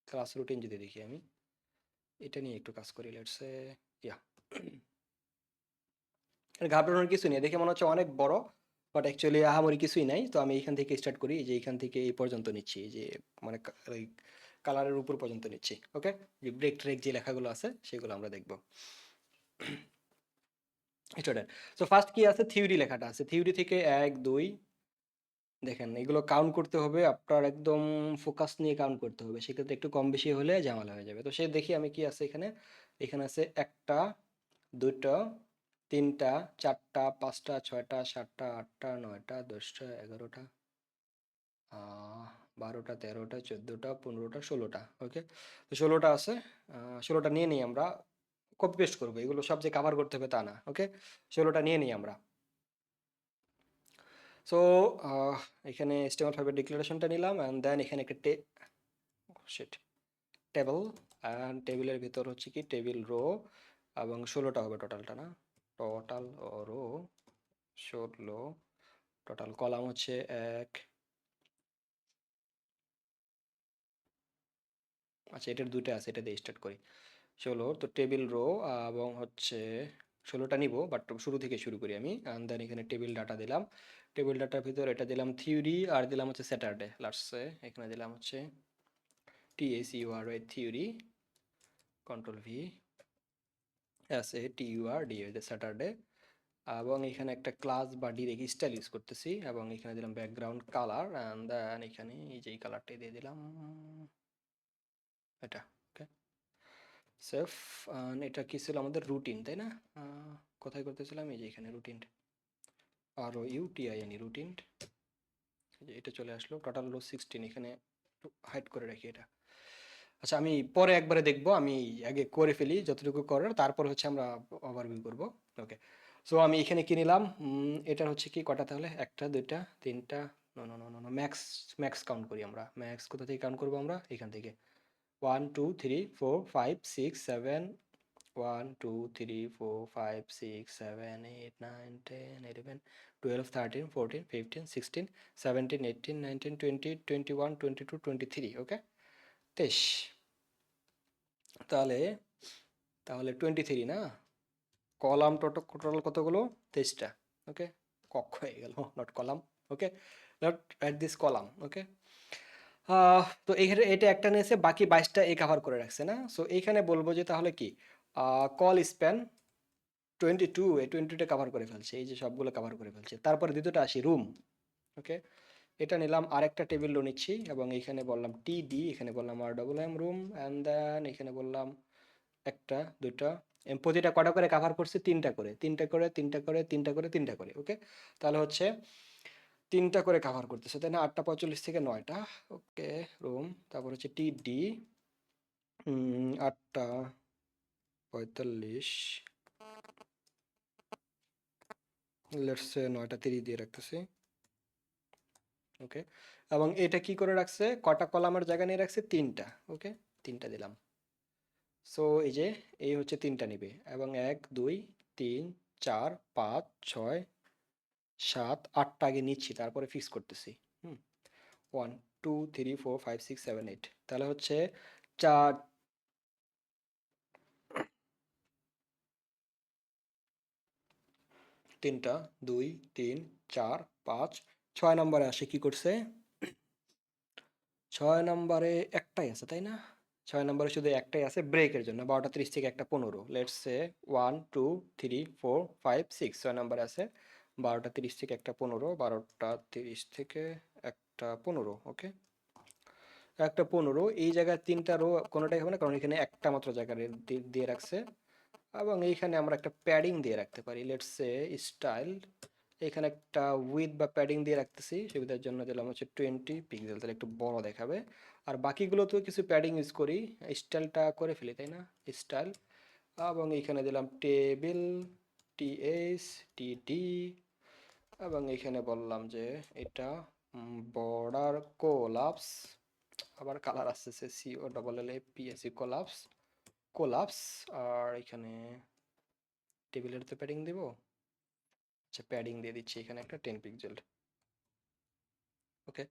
S1: ক্লাস রুটিন যদি দেখি আমি, এটা নিয়ে একটু কাজ করি, লেটস সে ইয়া। ঘাবড়ানোর কিছু নেই, দেখে মনে হচ্ছে অনেক বড়, বাট অ্যাকচুয়ালি আহামরি কিছুই নাই। তো আমি এখান থেকে স্টার্ট করি, যে এখান থেকে এই পর্যন্ত নিচ্ছি, যে মানে ওই কালারের উপর পর্যন্ত নিচ্ছি, ওকে। যে ব্রেক ট্রেক যে লেখাগুলো আছে সেগুলো আমরা দেখব স্টুডেন্ট। সো ফার্স্ট কি আছে, থিওরি লেখাটা আছে, থিওরি থেকে 1 2, দেখেন এগুলো কাউন্ট করতে হবে আপনার, একদম ফোকাস নিয়ে কাউন্ট করতে হবে, সেক্ষেত্রে একটু কম বেশি হলে ঝামেলা হয়ে যাবে। তো সে দেখি আমি কি আছে এখানে, এখানে আছে একটা, দুটো, তিনটা, চারটা, পাঁচটা, ছয়টা, সাতটা, আটটা, নয়টা, 10টা, 11টা, 12টা, 13টা, 14টা, 15টা, 16টা, ওকে। তো 16টা আছে, 16টা নিয়ে নিই আমরা, কপি পেস্ট করবো, এগুলো সব যে কাভার করতে হবে তা না, ওকে। 16টা নিয়ে নিই আমরা। সো এখানে HTML5 ডিক্লারেশনটা নিলাম, অ্যান্ড দেন এখানে একটা শিট টেবল, অ্যান্ড টেবিলের ভিতর হচ্ছে কি টেবিল রো, এবং 16টা হবে টোটালটা, না টোটাল রো 16, টোটাল কলাম হচ্ছে 1, আচ্ছা এটার দুইটা আছে, এটা দিয়ে স্টার্ট করি। 16, তো টেবিল রো, এবং হচ্ছে 16টা নিব, বাট শুরু থেকে শুরু করি আমি, অ্যান্ড দেন এখানে টেবিল ডাটা দিলাম, টেবিল ডাটার ভিতর এটা দিলাম থিওরি, আর দিলাম হচ্ছে স্যাটারডে, লাস্টে এখানে দিলাম হচ্ছে TSURY theory, control V, SATURD, Saturday. এবং এখানে একটা ক্লাস বা ডিরেক্ট স্টাইল ইউজ করতেছি, এবং এখানে দিলাম ব্যাকগ্রাউন্ড কালার, অ্যান্ড দেন এখানে এই যে কালারটা দিয়ে দিলাম, এটা, ওকে। সেফ। এটা কি ছিল আমাদের রুটিন, তাই না? কোথায় করতেছিলাম, এই যে এখানে রুটিন, ROUTIN রুটিন, যে এটা চলে আসলো, টোটাল হলো 16, এখানে হাইড করে রাখি এটা। আচ্ছা, আমি পরে একবারে দেখবো, আমি আগে করে ফেলি যতটুকু করার, তারপর হচ্ছে আমরা ওভারভিউ করবো। ওকে, সো আমি এখানে কি নিলাম, এটার হচ্ছে কি কটা তাহলে, একটা দুইটা তিনটা, no no no no no, max, max count করি আমরা, ম্যাক্স কোথা থেকে কাউন্ট করবো আমরা, এখান থেকে 1 2 3 4 5 6 7, 1 2 3 4 5 6 7 8 9 10 11 12 13 14 15 16 17 18 19 20 21 22 23, ওকে, 23। তাহলে তাহলে 23 না, কলাম টোটাল কতগুলো, 23টা। ওকে, কক্ষ হয়ে গেল, not column. Okay, not at this column. Okay, তো এখানে এটা একটা নিয়েছে, বাকি 22টা এ কাভার করে রাখছে না। সো এইখানে বলবো যে তাহলে কি, কল স্প্যান 22, এই 22টা কাভার করে ফেলছে, এই যে সবগুলো কাভার করে ফেলছে। তারপরে দ্বিতীয়টা আসি, রুম। ওকে, এটা নিলাম, আরেকটা টেবিল লো নিচ্ছি, এবং এখানে বললাম টিডি, এখানে বললাম আর double M room, and then এখানে বললাম একটা দুইটা, প্রতিটা কটা করে কাভার করছে, তিনটা করে তিনটা করে তিনটা করে তিনটা করে তিনটা করে। ওকে, তাহলে হচ্ছে তিনটা করে কাভার করতেছে, তাই না, 8টা 45 থেকে 9টা। ওকে, রুম, তারপর হচ্ছে টিডি 8টা 45, লেটস সে 9টা 30 দিয়ে রাখতেছি। ওকে, এবং এটা কি করে রাখছে, কটা কলামের জায়গা নিয়ে রাখছে, তিনটা। ওকে, তিনটা দিলাম। সো এই যে, এই হচ্ছে তিনটা নিবে, এবং 1 2 3 4 5 6 7 8টা আগে নিচ্ছি, তারপরে ফিক্স করতেছি। হুম, 1 2 3 4 5 6 7 8, তাহলে হচ্ছে চার, তিনটা 2 3 4 5 6 নম্বরে আসে কি করছে, 6 নম্বরে একটাই আছে, তাই না, 6 নম্বরে শুধু একটাই আছে ব্রেকের জন্য, 12টা 30 থেকে 1টা 15, লেটস সে 1 2 3 4 5 6, 6 নম্বরে আছে 12টা 30 থেকে 1টা 15, 12টা 30 থেকে 1টা 15। ওকে, 1টা 15, এই জায়গায় তিনটা রো কোনোটাই হবে না, কারণ এখানে একটা মাত্র জায়গা দিয়ে রাখছে। এবং এইখানে আমরা একটা প্যাডিং দিয়ে রাখতে পারি, লেটস সে স্টাইল, এখানে একটা উইথ বা প্যাডিং দিয়ে রাখতেছি, সুবিধার জন্য দিলাম হচ্ছে 20 পিক্সেল, তাহলে একটু বড় দেখাবে। আর বাকিগুলো তো কিছু প্যাডিং ইউজ করি, স্টাইলটা করে ফেলি, তাই না, স্টাইল। এবং এইখানে দিলাম টেবিল, টিএস, টিডি, এবং এখানে বললাম যে এটা বর্ডার কোলাপস, আবার কালার আসতেছে COLLAPS, কোলাপস, কোলাপস। আর এখানে টেবিলের তো প্যাডিং দিব, আচ্ছা প্যাডিং দিয়ে দিচ্ছি এখানে একটা 10 পিক্সেল। ওকে,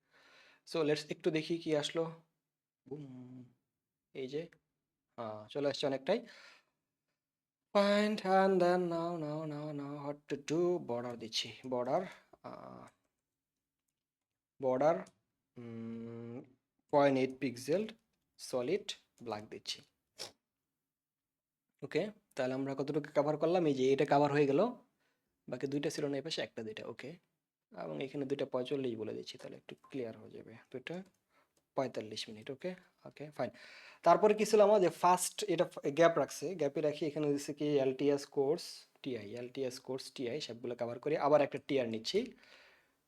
S1: সো লেটস একটু দেখি কি আসলো। বুম, এই যে চলে আসছে অনেকটাই। Find and then now what to do, border দিচ্ছি, বর্ডার 0.8 পিক্সেল, সলিড ব্ল্যাক দিচ্ছি। ওকে, তাহলে আমরা কতটুকু কভার করলাম, এই যে এটা কভার হয়ে গেল, বাকি দুইটা ছিল না, এই পাশে একটা দুইটা। ওকে, এবং এখানে 2টা 45 বলে দিচ্ছি, তাহলে একটু ক্লিয়ার হয়ে যাবে, 2টা 45 মিনিট। ওকে, ওকে ফাইন। তারপরে কি ছিল আমার, যে ফার্স্ট এটা গ্যাপ রাখছে, গ্যাপে রাখি, এখানে দিচ্ছে কি এলটিএস কোর্স টিআই সবগুলো কভার করে, আবার একটা টিআর নিচ্ছি।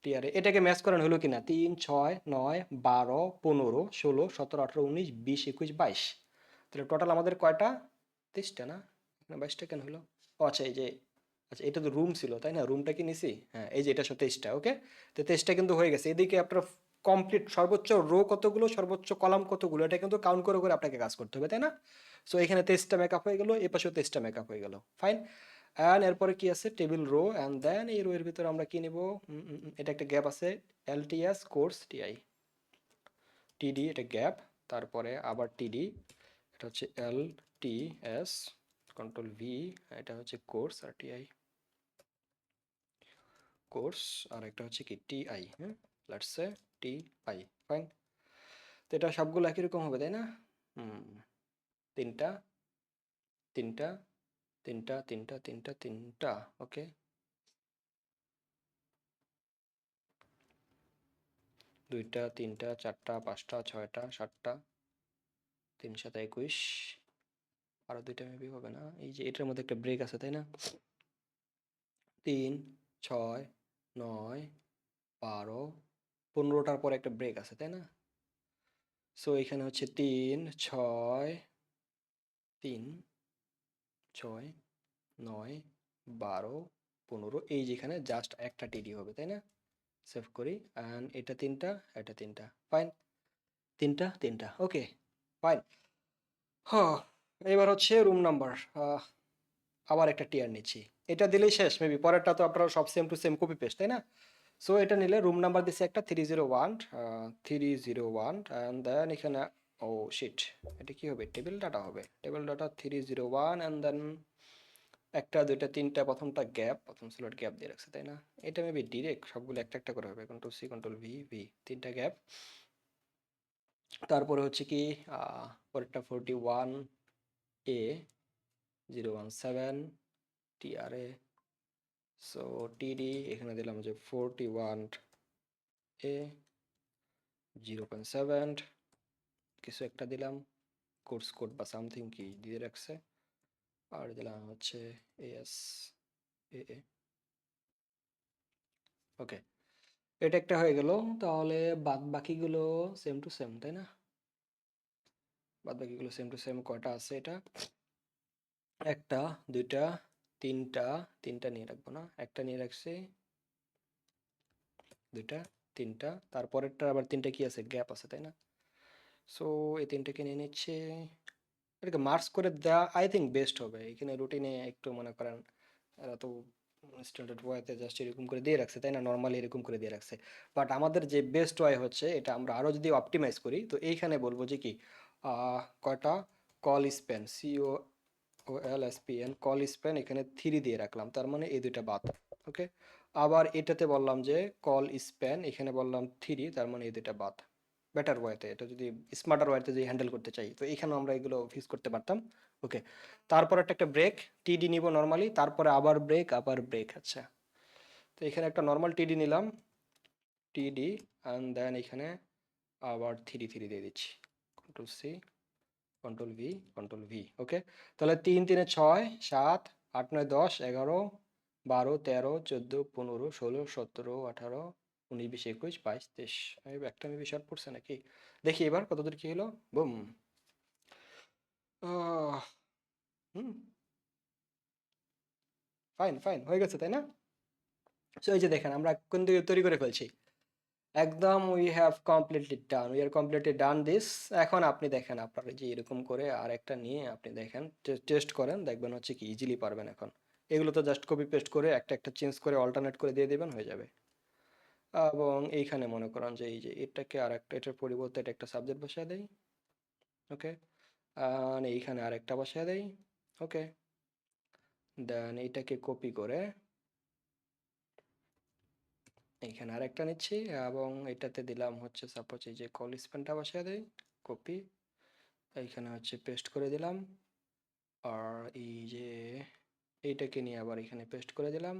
S1: টিআরে এটাকে ম্যাচ করানো হলো কিনা, 3 6 9 12 15 16 17 18 19 20 21 22, তাহলে টোটাল আমাদের কয়টা, 23টা না, এখানে 22টা কেন হলো, ও আচ্ছা এই যে, আচ্ছা এটা তো রুম ছিল, তাই না, রুমটা কি নিছি, হ্যাঁ এই যে এটা 23টা। ওকে, তো 23টা কিন্তু হয়ে গেছে, এদিকে আপনার কমপ্লিট সর্বোচ্চ রো কতগুলো, সর্বোচ্চ কলাম কতগুলো, এটা কিন্তু কাউন্ট করে করে আপনাকে কাজ করতে হবে, তাই না। সো এখানে 23টা মেকআপ হয়ে গেল, এ পাশেও 23টা মেকআপ হয়ে গেল, ফাইন। অ্যান্ড এরপরে কি আছে, টেবিল রো, অ্যান্ড দেন এই রো এর ভিতরে আমরা কি নিব, এটা একটা গ্যাপ আছে, এলটিএস কোর্স টিআই, টিডি এটা গ্যাপ, তারপরে আবার টিডি, এটা হচ্ছে LTS, কন্ট্রোল V, এটা হচ্ছে কোর্স আর টিআই, কোর্স, আর একটা হচ্ছে কি টিআই, হ্যাঁ, লেটস সে টিআই, ফাইন। তো এটা সবগুলো একই রকম হবে, তাই না, হুম, তিনটা তিনটা তিনটা তিনটা তিনটা তিনটা। ওকে, 2টা 3টা 4টা 5টা 6টা 7টা, 3 7 21, আরো দুইটা মেবি হবে না, এই যে এটার মধ্যে একটা ব্রেক আছে, তাই না, 3 6 9 12 15টার পরে একটা ব্রেক আছে, তাই না, সো এখানে হচ্ছে 3 6 3 6 9 12 15, এই যেখানে জাস্ট একটা টিডি হবে তাই না? সেভ করি, অ্যান্ড এটা তিনটা, এটা তিনটা, ফাইন, তিনটা তিনটা, ওকে ফাইন। হ্যাঁ, এবার হচ্ছে রুম নাম্বার, আবার একটা টিয়ার নিচ্ছি, এটা দিলেই শেষ মেবি, পরেরটা তো আপনারা সব same to same copy paste তাই না? সো এটা নিলে রুম নাম্বার দিচ্ছে একটা 301, 301, অ্যান্ড দেন এখানে, ও শিট, এটা কি হবে, টেবিল ডাটা হবে, টেবিল ডাটা 301, অ্যান্ড দেন একটা দুইটা তিনটা, প্রথমটা গ্যাপ, প্রথম স্লট গ্যাপ দিয়ে রাখছে তাই না? এটা মেবি ডিরেক্ট সবগুলো একটা একটা করে হবে, control C control V V, তিনটা গ্যাপ। তারপরে হচ্ছে কি পরেরটা 41 এ 017 টিআরএ, সো টিডি এখানে দিলাম যে 41 এ 0.7 কিছু একটা দিলাম, কোর্স কোড বা সামথিং কি দিয়ে রাখছে, আর দিলাম হচ্ছে এস এ এ, ওকে, এটা একটা হয়ে গেল। তাহলে বাদ বাকিগুলো সেম টু সেম তাই না? বাদ বাকিগুলো সেম টু সেম, কয়টা আছে এটা, একটা দুইটা তিনটা, তিনটা নিয়ে রাখবো না, একটা নিয়ে রাখছি, দুইটা তিনটা, তারপরেরটা আবার তিনটা কি আছে, গ্যাপ আছে তাই না? সো এই তিনটাকে নিয়ে নিচ্ছে, এটাকে মার্কস করে দেওয়া আই থিঙ্ক বেস্ট হবে। এখানে রুটিনে একটু মনে করেন এরা তো স্ট্যান্ডার্ড ওয়েতে জাস্ট এরকম করে দিয়ে রাখছে তাই না, নর্মালি এরকম করে দিয়ে রাখছে, বাট আমাদের যে বেস্ট ওয়ে হচ্ছে এটা আমরা আরও যদি অপটিমাইজ করি, তো এইখানে বলবো যে কি কয়টা col span, C O O L S P N, col span এখানে 3 দিয়ে রাখলাম, তার মানে এই দুইটা বাদ, ওকে। আবার এটাতে বললাম যে কল স্প্যান, এখানে বললাম 3, তার মানে এই দুইটা বাদ। বেটার ওয়েতে, এটা যদি স্মার্টার ওয়েতে যদি হ্যান্ডেল করতে চাই, তো এখানে আমরা এগুলো ফিক্স করতে পারতাম, ওকে। তারপর একটা ব্রেক টিডি নিব নর্মালি, তারপরে আবার ব্রেক, আবার ব্রেক, আচ্ছা। তো এখানে একটা নর্মাল টিডি নিলাম, টিডি, অ্যান্ড দেন এখানে আবার 3 দিয়ে দিচ্ছি, control C control V control V, okay. তাহলে 3 3 6 7 8 9 10 11 12 13 14 15 16 17 18 19 20 21 22 23, একটা মেবি শর্ট পড়ছে নাকি, দেখি এবার কতদূর কি হলো, বুম, হুম, ফাইন ফাইন হয়ে গেছে তাই না? সো এই যে দেখেন আমরা কিন্তু তৈরি করে ফেলছি, একদম we have completely done, we are completely done this. এখন আপনি দেখেন আপনার যে এরকম করে আর একটা নিয়ে আপনি দেখেন, টেস্ট করেন, দেখবেন হচ্ছে কি ইজিলি পারবেন এখন। এগুলো তো জাস্ট কপি পেস্ট করে একটা একটা চেঞ্জ করে অল্টারনেট করে দিয়ে দেবেন, হয়ে যাবে। এবং এইখানে মনে করেন যে এই যে এটাকে আর একটা, এটার পরিবর্তে এটা একটা সাবজেক্ট বসায় দেই, ওকে, আর এইখানে আরেকটা বসায় দেই, ওকে। দেন এইটাকে কপি করে এইখানে আরেকটা নিচ্ছি, এবং এটাতে দিলাম হচ্ছে সাপোজ এই যে কল স্পেনটা বসায় দেই, কপি, এইখানে হচ্ছে পেস্ট করে দিলাম, আর এই যে এইটাকে নিয়ে আবার এখানে পেস্ট করে দিলাম,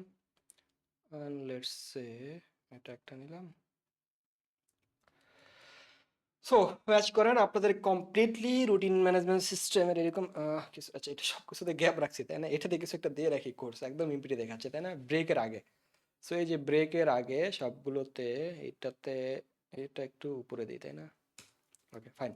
S1: লেটস সে এটা একটা নিলাম। সো ম্যাচ করেন আপনাদের কমপ্লিটলি রুটিন ম্যানেজমেন্ট সিস্টেমের এরকম কিছু, আচ্ছা এটা সব কিছুতে গ্যাপ রাখছি তাই না, এটাতে কিছু একটা দিয়ে রাখি, কোর্স একদম ইম্পিটি দেখাচ্ছে তাই না, ব্রেকের আগে। সো এই যে ব্রেকের আগে সবগুলোতে এটাতে, এটা একটু উপরে দিই তাই না, ওকে ফাইন।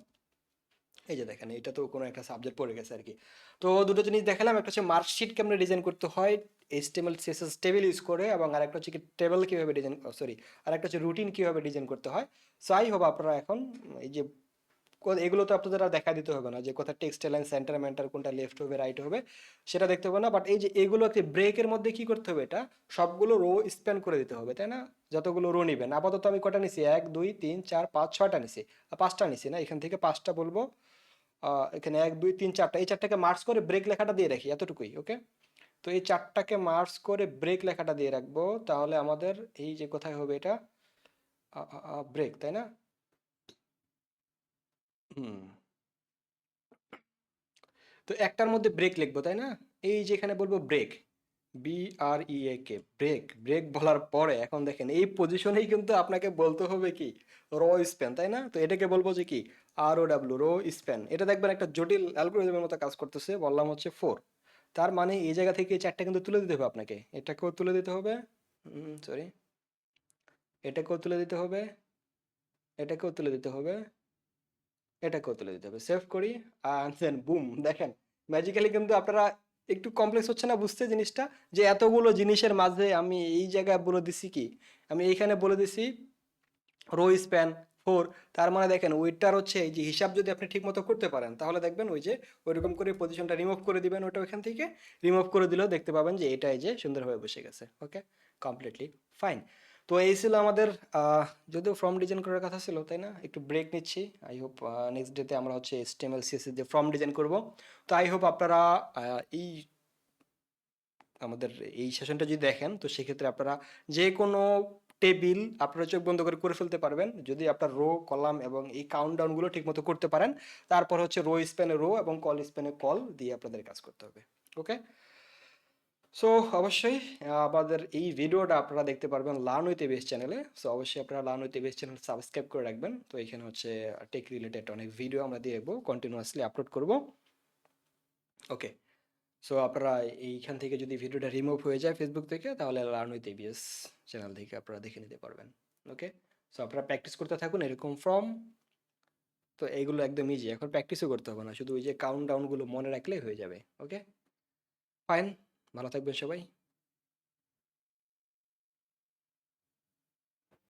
S1: এই যে দেখেন এটা তো কোনো একটা সাবজেক্ট পড়ে গেছে আর কি। তো দুটো জিনিস দেখালাম, একটা হচ্ছে মার্কশিট কেমন ডিজাইন করতে হয় এইচটিএমএল সিএসএস টেবিল ইউজ করে, এবং আরেকটা হচ্ছে কি টেবিল কীভাবে ডিজাইন, সরি, আরেকটা হচ্ছে রুটিন কীভাবে ডিজাইন করতে হয়। সো আই হোপ আপনারা এখন এই যে এগুলো তো আপনাদের আর দেখা দিতে হবে না, যে কোথায় টেক্সট লাইন সেন্টার মেন্টার কোনটা লেফট হবে রাইট হবে সেটা দেখতে হবে না, বাট এই যে এগুলো একটি ব্রেকের মধ্যে কি করতে হবে, এটা সবগুলো রো স্প্যান করে দিতে হবে তাই না? যতগুলো রো নিবেন, আপাতত আমি কটা নিছি, 1 2 3 4 5 6টা নিছি, 5টা নিছি না, এখান থেকে 5টা বলবো, এখানে 1 2 3 4টা, এই চারটাকে মার্চ করে ব্রেক লেখাটা দিয়ে রাখি, এতটুকুই, ওকে। তো এই চারটাকে মার্চ করে ব্রেক লেখাটা দিয়ে রাখবো, তাহলে আমাদের এই যে কোথায় হবে এটা, ব্রেক তাই না? হুম, তো একটার মধ্যে ব্রেক লিখবো তাই না, এই যেখানে বলবো ব্রেক, BREAK, ব্রেক, ব্রেক বলার পরে এখন দেখেন এই পজিশনেই কিন্তু আপনাকে বলতে হবে কি, রো স্প্যান তাই না, তো এটাকে বলবো যে কি, ROW, রো স্প্যান। এটা দেখবেন একটা জটিল অ্যালগোরিদমের মতো কাজ করতেছে, বললাম হচ্ছে 4, তার মানে এই জায়গা থেকে এই চারটা কিন্তু তুলে দিতে হবে আপনাকে, এটাকেও তুলে দিতে হবে, সরি, এটাকেও তুলে দিতে হবে, এটাকেও তুলে দিতে হবে, এটাকেও তুলে দিতে হবে, সেভ করি অ্যান্ড দেন বুম, দেখেন ম্যাজিক্যালি কিন্তু আপনারা একটু কমপ্লেক্স হচ্ছে না বুঝতে জিনিসটা, যে এতগুলো জিনিসের মাঝে আমি এই জায়গায় বলে দিছি কি, আমি এইখানে বলে দিছি রো স্প্যান 4। তার মানে দেখেন ওইটার হচ্ছে এই যে হিসাব যদি আপনি ঠিক মতো করতে পারেন তাহলে দেখবেন ওই যে ওইরকম করে পজিশনটা রিমুভ করে দিবেন, ওটা ওইখান থেকে রিমুভ করে দিলেও দেখতে পাবেন যে এটাই যে সুন্দরভাবে বসে গেছে। ওকে, কমপ্লিটলি ফাইন। তো এই ছিল আমাদের যদিও ফর্ম ডিজাইন করার কথা ছিল তাই না, একটু ব্রেক নিচ্ছি। আই হোপ নেক্সট ডেতে আমরা হচ্ছে HTML CSS দিয়ে ফর্ম ডিজাইন করব। তো আই হোপ আপনারা এই আমাদের এই সেশনটা যদি দেখেন তো সেক্ষেত্রে আপনারা যে কোনো টেবিল আপনারা চোখ বন্ধ করে করে ফেলতে পারবেন যদি আপনার রো কলাম এবং এই কাউন্টডাউনগুলো ঠিক মতো করতে পারেন। তারপর হচ্ছে রো স্প্যানে রো এবং কল স্প্যানে কল দিয়ে আপনাদের কাজ করতে হবে। ওকে, সো অবশ্যই আমাদের এই ভিডিওটা আপনারা দেখতে পারবেন লার্ন উইথ এবিএস চ্যানেলে। সো অবশ্যই আপনারা learn with ABS channel subscribe করে রাখবেন। তো এখানে হচ্ছে টেক রিলেটেড অনেক ভিডিও আমরা দিয়ে দেবো, কন্টিনিউয়াসলি আপলোড করব। ওকে, সো আপনারা এইখান থেকে যদি ভিডিওটা রিমুভ হয়ে যায় ফেসবুক থেকে তাহলে লার্ন উইথ এবিএস চ্যানেল থেকে আপনারা দেখে নিতে পারবেন। ওকে, সো আপনারা প্র্যাকটিস করতে থাকুন এরকম ফর্ম। তো এইগুলো একদম ইজি, এখন প্র্যাকটিসও করতে হবে না, শুধু ওই যে কাউন্ট ডাউনগুলো মনে রাখলেই হয়ে যাবে। ওকে, ফাইন, ভালো থাকবেন সবাই।